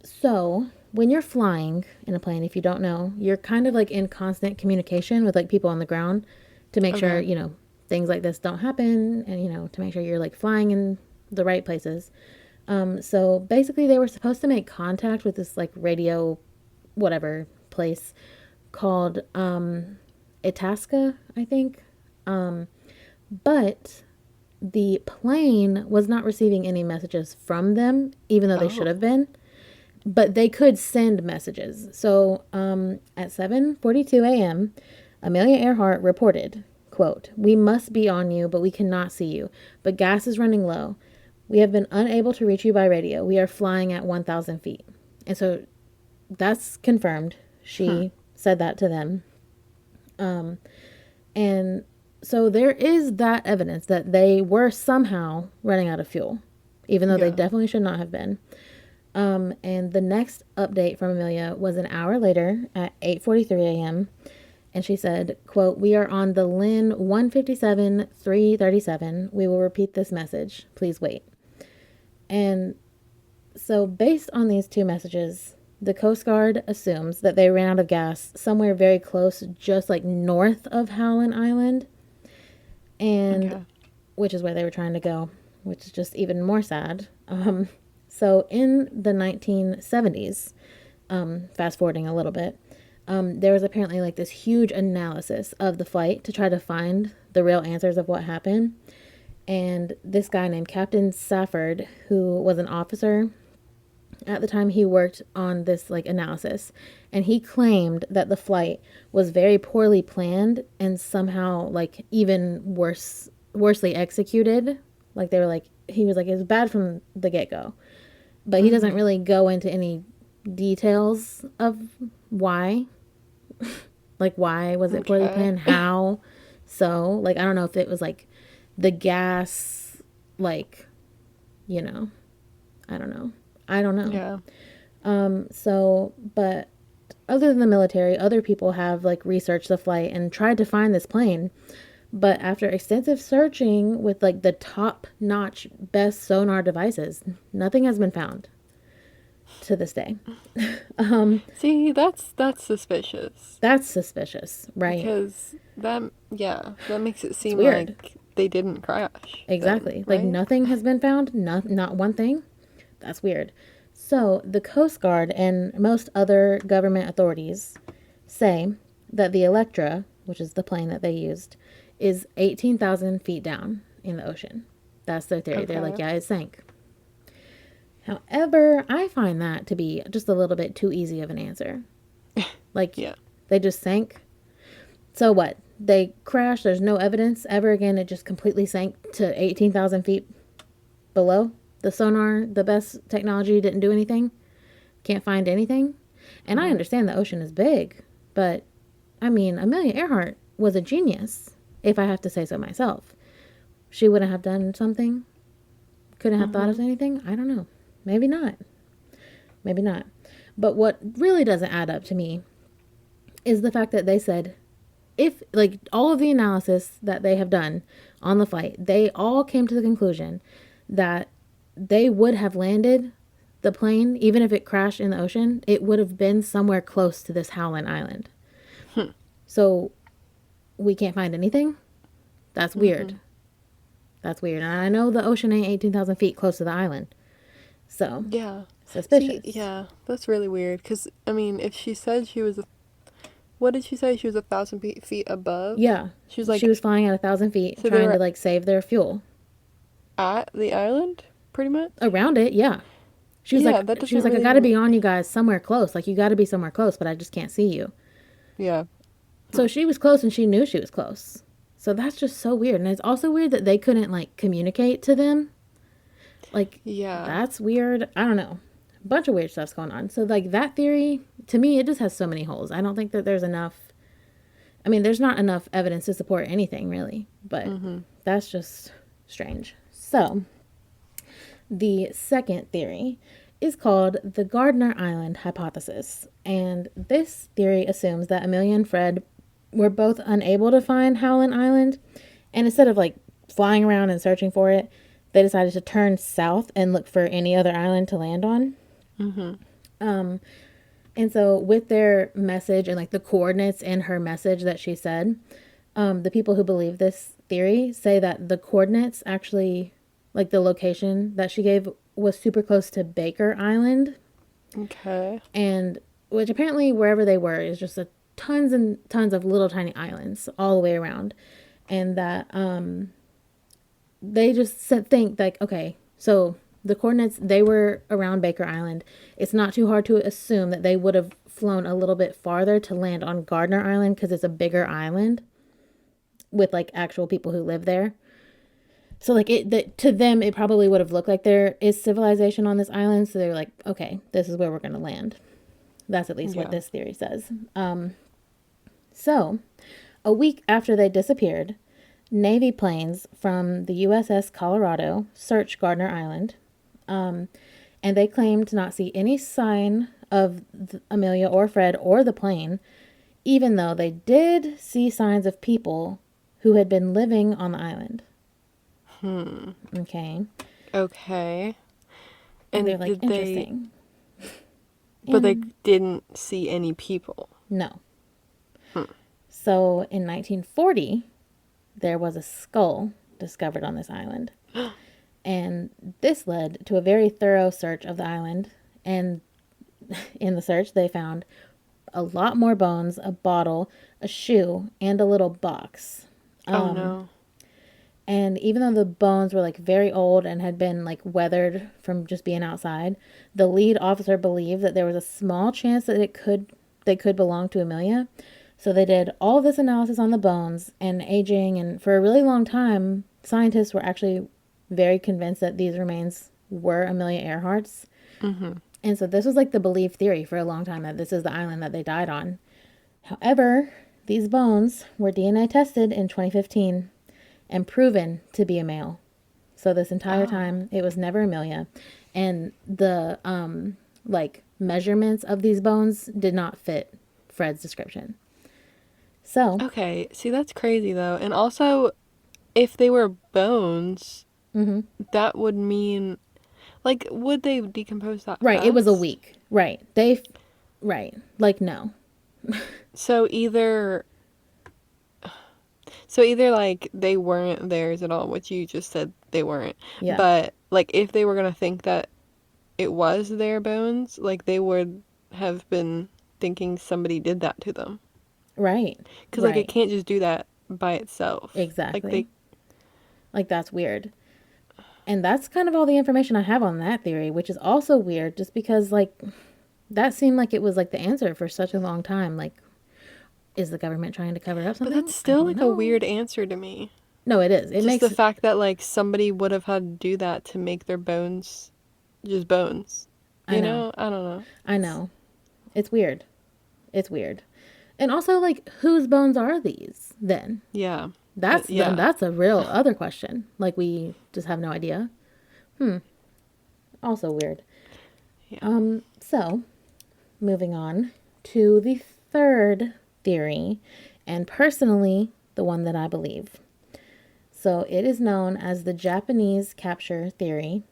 So when you're flying in a plane, if you don't know, you're kind of like in constant communication with like people on the ground to make sure, Okay. things like this don't happen and, to make sure you're like flying in the right places. So basically they were supposed to make contact with this like radio, whatever place called, Itasca, I think. But the plane was not receiving any messages from them, even though they should Oh. have been. But they could send messages. So at 7:42 a.m., Amelia Earhart reported, quote, "We must be on you, but we cannot see you. But gas is running low. We have been unable to reach you by radio. We are flying at 1,000 feet." And so that's confirmed. She said that to them. And so there is that evidence that they were somehow running out of fuel, even though they Yeah. definitely should not have been. And the next update from Amelia was an hour later at 8:43 a.m. And she said, quote, "We are on the Lynn 157 337. We will repeat this message. Please wait." And so based on these two messages, The Coast Guard assumes that they ran out of gas somewhere very close, just like north of Howland Island, and Okay. which is where they were trying to go, which is just even more sad. So in the 1970s, fast forwarding a little bit, there was apparently like this huge analysis of the flight to try to find the real answers of what happened. And this guy named Captain Safford, who was an officer at the time, he worked on this like analysis, and he claimed that the flight was very poorly planned and somehow like even worsely executed. Like they were like, he was like, it was bad from the get-go, but he doesn't really go into any details of why. Like, why was it poorly Okay. planned? How? So, like, I don't know if it was like the gas, like, you know, I don't know. I don't know. Yeah. So, but other than the military, other people have like researched the flight and tried to find this plane. But after extensive searching with like the top notch best sonar devices, nothing has been found to this day. See, that's suspicious. That's suspicious, right? Because that makes it It's seem weird. like they didn't crash then, Exactly. Like right? nothing has been found, not one thing. That's weird. So, the Coast Guard and most other government authorities say that the Electra, which is the plane that they used, is 18,000 feet down in the ocean. That's their theory. They're like, Okay. yeah, it sank. However, I find that to be just a little bit too easy of an answer. Like, Yeah. they just sank. So what? They crashed. There's no evidence ever again. It just completely sank to 18,000 feet below. The sonar, the best technology, didn't do anything. Can't find anything. And I understand the ocean is big, but I mean, Amelia Earhart was a genius, if I have to say so myself. She wouldn't have done something, couldn't have thought of anything. I don't know. Maybe not. Maybe not. But what really doesn't add up to me is the fact that they said, if, like, all of the analysis that they have done on the flight, they all came to the conclusion that they would have landed the plane, even if it crashed in the ocean, it would have been somewhere close to this Howland Island. So we can't find anything? That's weird. That's weird. And I know the ocean ain't 18,000 feet close to the island. So, Yeah. See, suspicious. yeah, that's really weird. Because, I mean, if she said she was, what did she say? She was 1,000 feet above? Yeah. She was She like, was flying at 1,000 feet so they trying to, were like, save their fuel. at the island, pretty much? Around it, yeah. Yeah, that She was doesn't like, I really gotta even, be on you guys somewhere close. Like, you gotta be somewhere close, but I just can't see you. yeah. So she was close and she knew she was close. So that's just so weird. And it's also weird that they couldn't, like, communicate to them. Like, Yeah. that's weird. I don't know. A bunch of weird stuff's going on. So, like, that theory, to me, it just has so many holes. I don't think that there's enough. I mean, there's not enough evidence to support anything, really. But that's just strange. So, the second theory is called the Gardner Island hypothesis. And this theory assumes that Amelia and Fred were both unable to find Howland Island. And instead of like flying around and searching for it, they decided to turn south and look for any other island to land on. And so, with their message and like the coordinates in her message that she said, the people who believe this theory say that the coordinates actually, like the location that she gave, was super close to Baker Island, Okay. and which apparently wherever they were is just a tons and tons of little tiny islands all the way around, and that they just think like, okay, so the coordinates, they were around Baker Island. It's not too hard to assume that they would have flown a little bit farther to land on Gardner Island because it's a bigger island with like actual people who live there. So like to them it probably would have looked like there is civilization on this island. So they're like, okay, this is where we're going to land. That's at least what Yeah. this theory says. So a week after they disappeared, Navy planes from the USS Colorado searched Gardner Island, and they claimed to not see any sign of Amelia or Fred or the plane, even though they did see signs of people who had been living on the island. Okay. Okay. And they're And like, did they interesting. But they And didn't see any people. no. Hmm. So in 1940, there was a skull discovered on this island. And this led to a very thorough search of the island. And in the search, they found a lot more bones, a bottle, a shoe, and a little box. Oh no. And even though the bones were like very old and had been like weathered from just being outside, the lead officer believed that there was a small chance that they could belong to Amelia. So they did all this analysis on the bones and aging, and for a really long time, scientists were actually very convinced that these remains were Amelia Earhart's. Mm-hmm. And so this was like the believed theory for a long time, that this is the island that they died on. However, these bones were DNA tested in 2015 and proven to be a male. So this entire time, it was never Amelia. And the like measurements of these bones did not fit Fred's description. So, Okay, see, that's crazy though. And also, if they were bones, mhm. that would mean, like, would they decompose that Right, it was a fast? week. Right. Right. Like, no. So either, so either like they weren't theirs at all, which you just said they weren't. Yeah. But like, if they were gonna think that it was their bones, like they would have been thinking somebody did that to them. Right. Because like it Right. can't just do that by itself. Like Exactly. they, Like, that's weird. And that's kind of all the information I have on that theory, which is also weird just because, like, that seemed like it was, like, the answer for such a long time. Like, is the government trying to cover up but something? that's I still don't like a know. weird answer to me. No, it is. It Just the makes, fact that like somebody would have had to do that to make their bones just bones. I You know. know? I don't know. I know. It's weird. It's weird. And also, like, whose bones are these then? Yeah. Yeah. That's a real other question. Like, we just have no idea. Also weird. Yeah. So, moving on to the third theory, and personally, the one that I believe. So, it is known as the Japanese capture theory,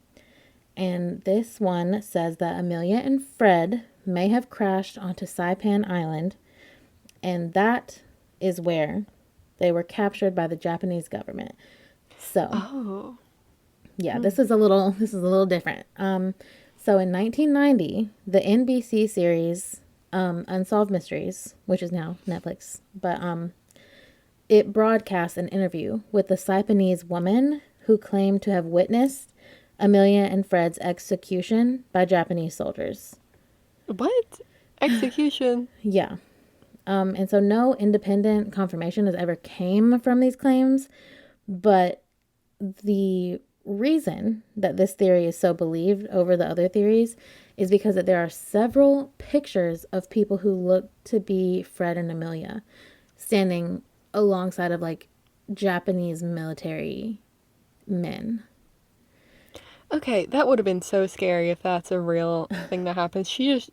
and this one says that Amelia and Fred may have crashed onto Saipan Island, and that is where they were captured by the Japanese government. So, Oh. yeah, this is a little different. So in 1990, the NBC series Unsolved Mysteries, which is now Netflix, but it broadcast an interview with the Saipanese woman who claimed to have witnessed Amelia and Fred's execution by Japanese soldiers. What? Execution. Yeah. And so no independent confirmation has ever came from these claims, but the reason that this theory is so believed over the other theories is because that there are several pictures of people who look to be Fred and Amelia standing alongside of like Japanese military men. Okay, that would have been so scary if that's a real thing that happens. She is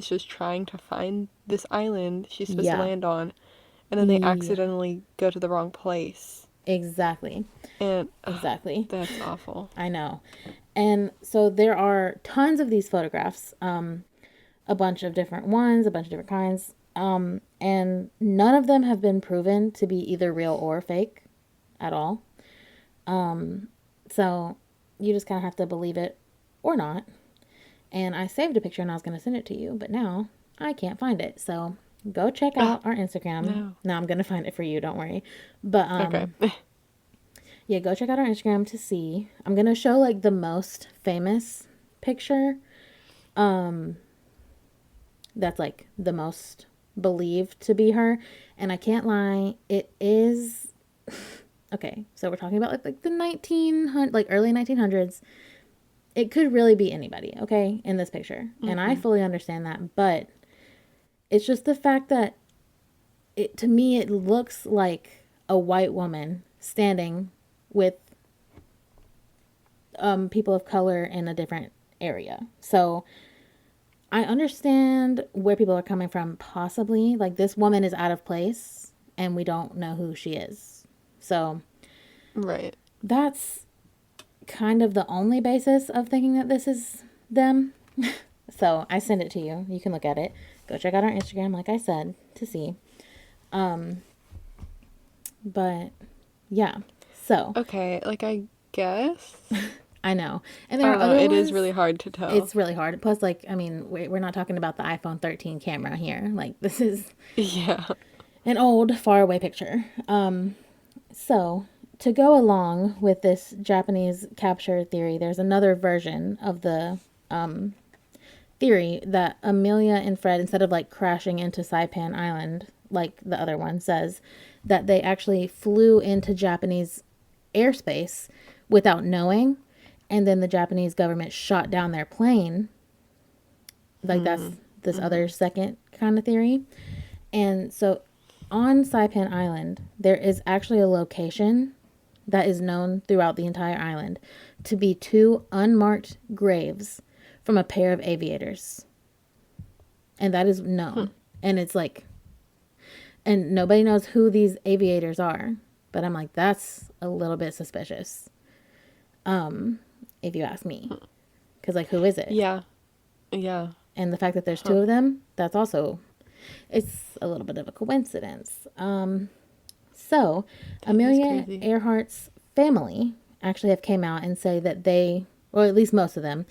just trying to find this island she's supposed to Yeah. land on, and then they Yeah. accidentally go to the wrong place. Exactly. And Exactly. that's awful. I know. And so there are tons of these photographs, a bunch of different ones, a bunch of different kinds, and none of them have been proven to be either real or fake at all. So you just kind of have to believe it or not. And I saved a picture and I was going to send it to you, but now I can't find it. So go check out our Instagram. No. No, I'm going to find it for you. Don't worry. But Okay. yeah, go check out our Instagram to see. I'm going to show like the most famous picture. That's like the most believed to be her. And I can't lie, it is okay. So we're talking about like the 1900, like early 1900s. It could really be anybody, okay, in this picture. And I fully understand that, but it's just the fact that to me it looks like a white woman standing with people of color in a different area. So I understand where people are coming from, possibly. Like, this woman is out of place and we don't know who she is. So Right. that's kind of the only basis of thinking that this is them. So I send it to you. You can look at it. Go check out our Instagram, like I said, to see. Um, but yeah. So Okay, like I guess. I know, and I there are don't know. other It is ones. really hard to tell. It's really hard. Plus, like, I mean, we're not talking about the iPhone 13 camera here. Like, this is Yeah. an old, faraway picture. So, to go along with this Japanese capture theory, there's another version of the theory that Amelia and Fred, instead of like crashing into Saipan Island, like the other one says, that they actually flew into Japanese airspace without knowing, and then the Japanese government shot down their plane. Like, that's this other second kind of theory. And so on Saipan Island, there is actually a location that is known throughout the entire island to be two unmarked graves from a pair of aviators. And that is known. And it's like, and nobody knows who these aviators are. But I'm like, that's a little bit suspicious. If you ask me. Because, like, who is it? Yeah. Yeah. And the fact that there's two of them, that's also, it's a little bit of a coincidence. So That is Amelia crazy. Earhart's family actually have came out and say that they, or at least most of them,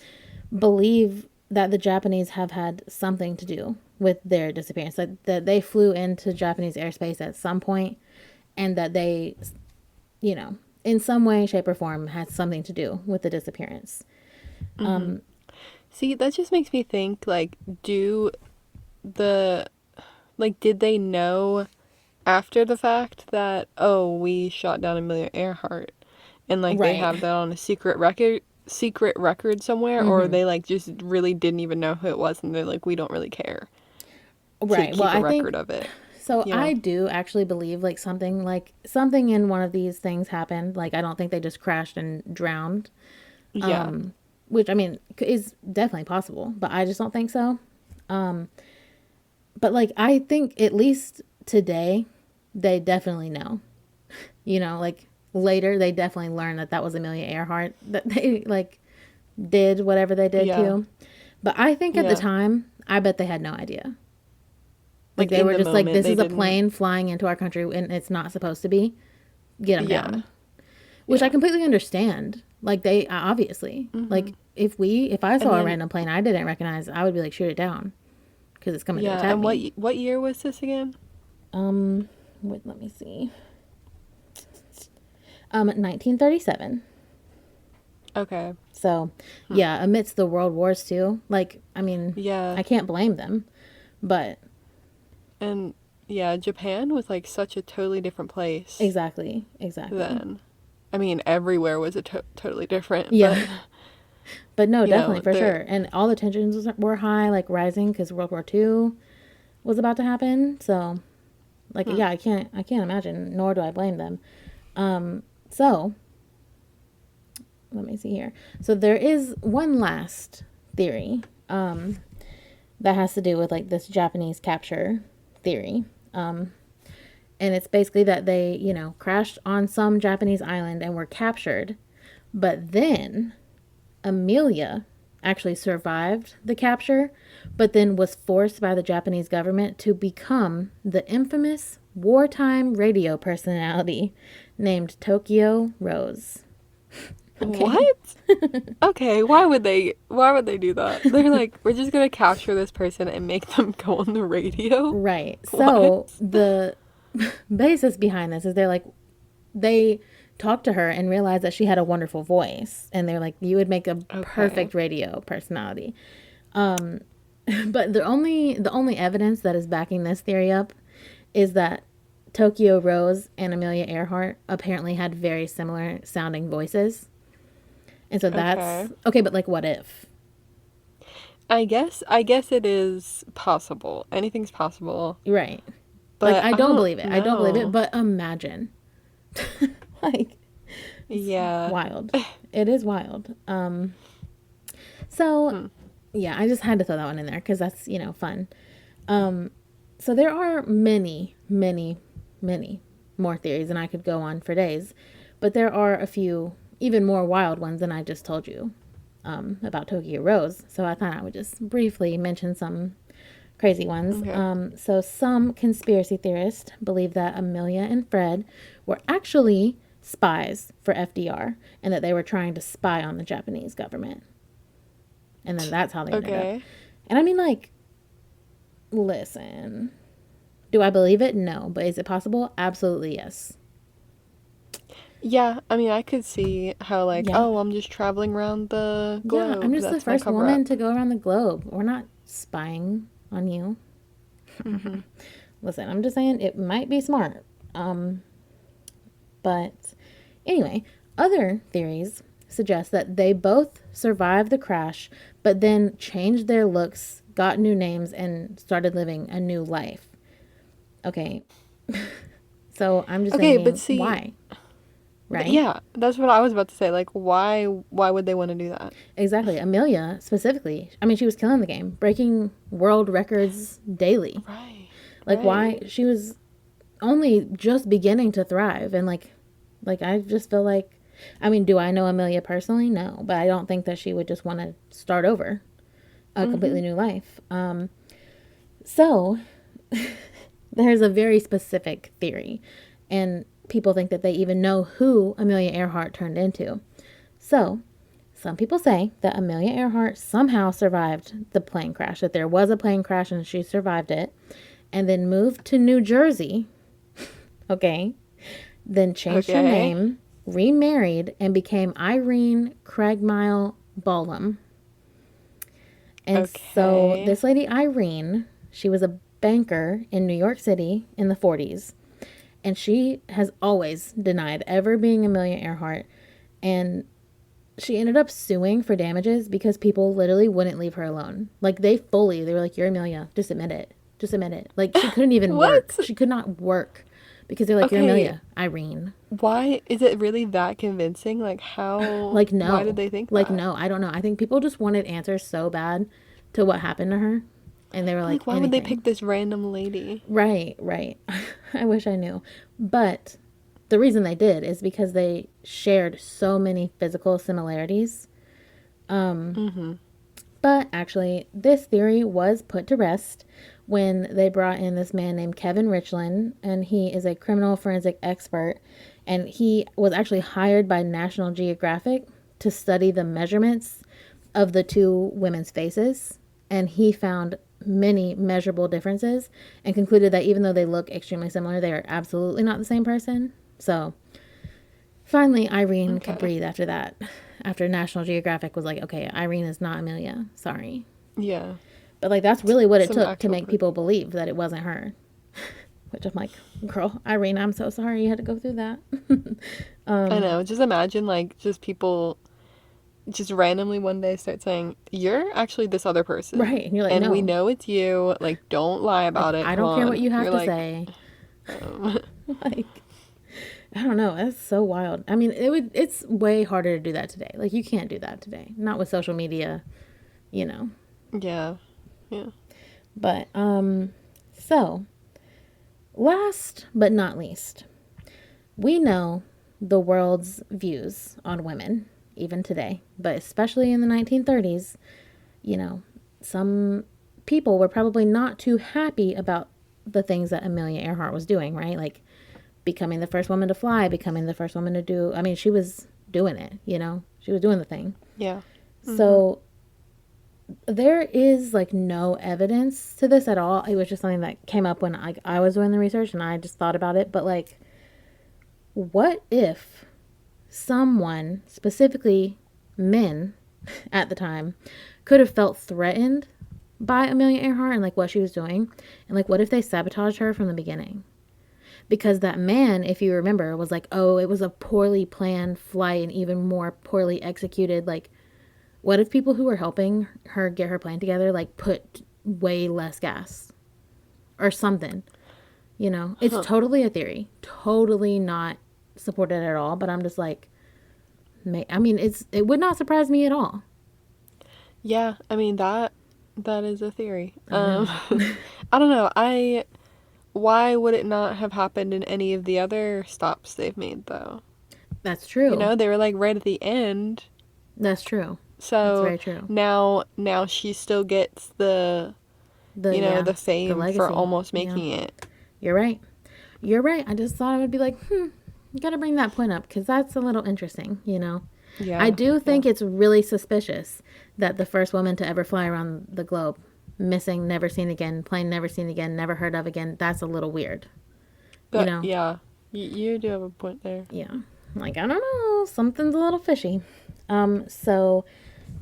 believe that the Japanese have had something to do with their disappearance. That they flew into Japanese airspace at some point, and that they, you know, in some way, shape, or form had something to do with the disappearance. See, that just makes me think, like, the, did they know after the fact that, oh, we shot down Amelia Earhart, and, like, they Right. have that on a secret record somewhere, or they, like, just really didn't even know who it was, and they're like, we don't really care to Right. Well, keep a I think record of it, so. you know? I do actually believe like something in one of these things happened. Like, I don't think they just crashed and drowned. Yeah. Which, I mean, is definitely possible, but I just don't think so. But like, I think at least today, they definitely know. You know, like later, they definitely learned that that was Amelia Earhart. That they like did whatever they did Yeah. to. But I think at the Yeah. time, I bet they had no idea. Like, Like, they in were the just like, moment, this they is a didn't. plane flying into our country and it's not supposed to be. Get them Yeah. down. Which I Yeah. completely understand. Like, they obviously, like, if I And saw a then, random plane I didn't recognize, I would be like, shoot it down because it's coming to yeah, attack and me. what year was this again? Wait, let me see. 1937. Okay. So, yeah, amidst the World Wars too. Like, I mean, Yeah. I can't blame them, but And yeah, Japan was like such a totally different place exactly. then. I mean, everywhere was totally different, Yeah, but but no, you know, definitely for sure. And all the tensions were high, like rising because World War II was about to happen. So, like, yeah, I can't imagine. Nor do I blame them. So let me see here. So there is one last theory that has to do with like this Japanese capture theory. And it's basically that they, crashed on some Japanese island and were captured. But then Amelia actually survived the capture, but then was forced by the Japanese government to become the infamous wartime radio personality named Tokyo Rose. Okay. what? Okay, why would they do that? They're like, we're just gonna capture this person and make them go on the radio? Right. What? So the basis behind this is they talked to her and realized that she had a wonderful voice, and they're like, you would make a Okay. perfect radio personality. But the only evidence that is backing this theory up is that Tokyo Rose and Amelia Earhart apparently had very similar sounding voices. And so Okay. that's okay, but like, what if? I guess it is possible. Anything's possible. Right. Like, But I I don't don't believe it. I don't believe it, know. but imagine. Like, Yeah. wild. It is wild. So yeah, I just had to throw that one in there because that's, fun. So there are many, many, many more theories, and I could go on for days, but there are a few even more wild ones than I just told you. about Tokyo Rose. So I thought I would just briefly mention some crazy ones. Okay. So some conspiracy theorists believe that Amelia and Fred were actually spies for FDR and that they were trying to spy on the Japanese government. And then that's how they ended up. Okay. And I mean, like, listen, do I believe it? No. But is it possible? Absolutely yes. Yeah, I mean, I could see how, like, Yeah. oh, I'm just traveling around the Yeah, I'm globe. just the That's my first cover woman up. to go around the globe. We're not spying on you. Mm-hmm. Listen, I'm just saying it might be smart. But anyway, other theories suggest that they both survived the crash, but then changed their looks, got new names, and started living a new life. Okay, so I'm just Okay, but thinking, see, why? Right? yeah, that's what I was about to say. Like, why would they want to do that? Exactly. Amelia, specifically, I mean, she was killing the game, breaking world records daily. Right. Like, why? Right. She was only just beginning to thrive. And, like I just feel like, I mean, do I know Amelia personally? No. But I don't think that she would just want to start over a Mm-hmm. completely new life. So there's a very specific theory. And people think that they even know who Amelia Earhart turned into. So some people say that Amelia Earhart somehow survived the plane crash, that there was a plane crash and she survived it, and then moved to New Jersey, okay, then changed her Okay. name, remarried, and became Irene Craigmile Ballum. And so Okay. this lady, Irene, she was a banker in New York City in the 40s. And she has always denied ever being Amelia Earhart. And she ended up suing for damages because people literally wouldn't leave her alone. Like they were like, "You're Amelia. Just admit it. Just admit it." Like she couldn't even work. What? She could not work because they're like, "You're Okay. Amelia, Irene." Why is it really that convincing? Like, how? Like Why did no, they think like that? no. I don't know. I think people just wanted answers so bad to what happened to her, and they were But, like, like, why would they anything. pick this random lady? Right, right. I wish I knew, but the reason they did is because they shared so many physical similarities. Mm-hmm. But actually, this theory was put to rest when they brought in this man named Kevin Richland, and he is a criminal forensic expert. And he was actually hired by National Geographic to study the measurements of the two women's faces. And he found many measurable differences and concluded that even though they look extremely similar, they are absolutely not the same person. So finally, Irene could Okay. breathe after that. After National Geographic was like, okay, Irene is not Amelia. Sorry. Yeah. But like, that's really what it Some took to actual make proof. people believe that it wasn't her. Which I'm like, girl, Irene, I'm so sorry you had to go through that. I know. Just imagine, like, just people just randomly one day start saying, "You're actually this other person. Right. And you're like, And we no, know it's you. Like, don't lie like, about it. I Come don't care what on." you have You're to like, say. um, Like, I don't know. That's so wild. I mean, it's way harder to do that today. Like, you can't do that today. Not with social media, you know. yeah. Yeah. But, so last but not least, we know the world's views on women, even today, but especially in the 1930s, you know, some people were probably not too happy about the things that Amelia Earhart was doing, right? Like becoming the first woman to fly, becoming the first woman to do, I mean, she was doing it, you know, she was doing the thing. Yeah. Mm-hmm. So there is like no evidence to this at all. It was just something that came up when I was doing the research and I just thought about it. But like, what if someone, specifically men at the time, could have felt threatened by Amelia Earhart and like what she was doing? And like, what if they sabotaged her from the beginning? Because that man, if you remember, was like, oh, it was a poorly planned flight and even more poorly executed. Like, what if people who were helping her get her plane together like put way less gas or something? You know, it's Huh. totally a theory, totally not supported at all. But I'm just like, I mean, it would not surprise me at all. Yeah. I mean, that is a theory. I know. I don't know. Why would it not have happened in any of the other stops they've made, though? That's You true. know, they were like right at the end. That's true. That's So very true. now she still gets the the The fame for legacy. almost Yeah. making it. You're right. You're right. I just thought I would be like, you gotta bring that point up because that's a little interesting, you know? I Yeah. do Yeah. think it's really suspicious that the first woman to ever fly around the globe, missing, never seen again, plane never seen again, never heard of again, that's a little weird, you But know? yeah, you do have a point there. Yeah. Like, I don't know. Something's a little fishy. So,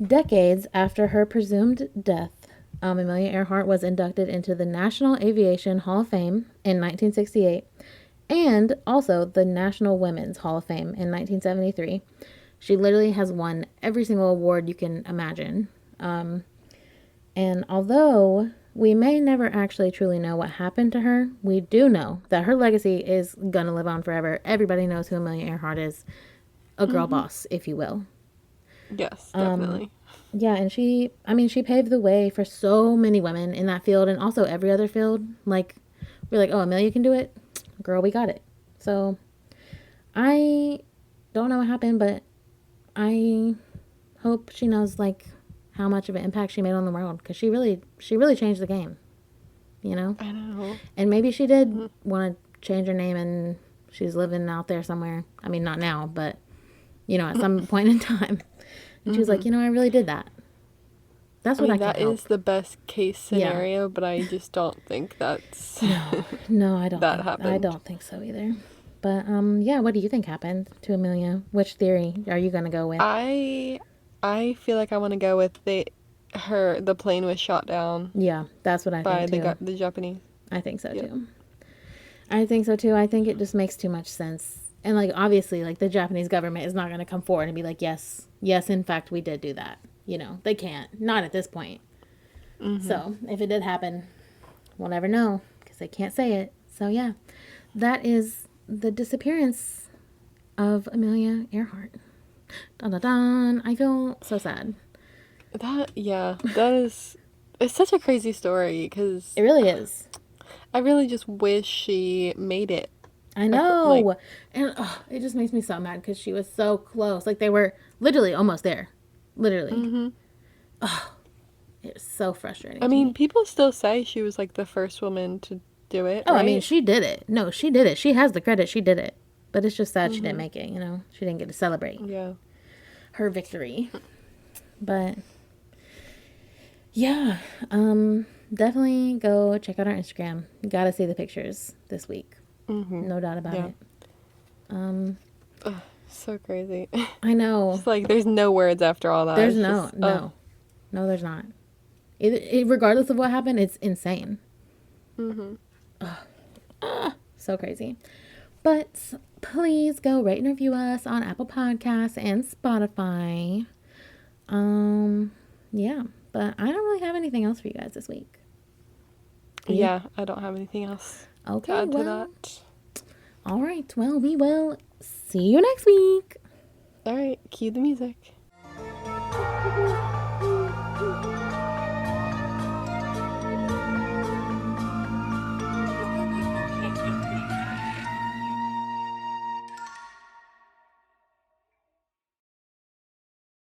decades after her presumed death, Amelia Earhart was inducted into the National Aviation Hall of Fame in 1968 and also the National Women's Hall of Fame in 1973. She literally has won every single award you can imagine. And although we may never actually truly know what happened to her, we do know that her legacy is going to live on forever. Everybody knows who Amelia Earhart is, a girl boss, if you will. Yes, definitely. Yeah, and she paved the way for so many women in that field and also every other field. Like, we're like, oh, Amelia can do it. Girl, we got it. So, I don't know what happened, but I hope she knows, like, how much of an impact she made on the world because she really changed the game, you know? I know. And maybe she did want to change her name and she's living out there somewhere. I mean, not now, but, at some point in time. And she was like, I really did that. That's I what mean, I can't that help. is the best case scenario, but I just don't think that's No, I don't that think happened. I don't think so either. But yeah, what do you think happened to Amelia? Which theory are you gonna go with? I feel like I want to go with the plane was shot down Yeah, that's what I by think too. the Japanese. I think so Yep. too. I think so too. I think it just makes too much sense. And like obviously, like the Japanese government is not going to come forward and be like, yes, yes, in fact, we did do that. They can't. Not at this point. So if it did happen, we'll never know because they can't say it. So yeah, that is the disappearance of Amelia Earhart. Dun dun dun. I feel so sad. That is it's such a crazy story because It really is. I really just wish she made it. I Like, know. And it just makes me so mad because she was so close. Like they were literally almost there. Literally. It's so frustrating I to mean, me. people still say she was like the first woman to do it, Oh, I mean, right? she did it. No, she did it. She has the credit. She did it. But it's just sad she didn't make it, She didn't get to celebrate Yeah. her victory. But yeah, definitely go check out our Instagram. You gotta see the pictures this week. No doubt about Yeah. it. Um, So crazy. I know. It's like there's no words after all that. There's It's no, just, no. No, there's not. Regardless of what happened, it's insane. So crazy. But please go rate and review us on Apple Podcasts and Spotify. Yeah. But I don't really have anything else for you guys this week. Yeah, I don't have anything else Okay, to add to well. that. All right. Well, we will see you next week. All right, cue the music.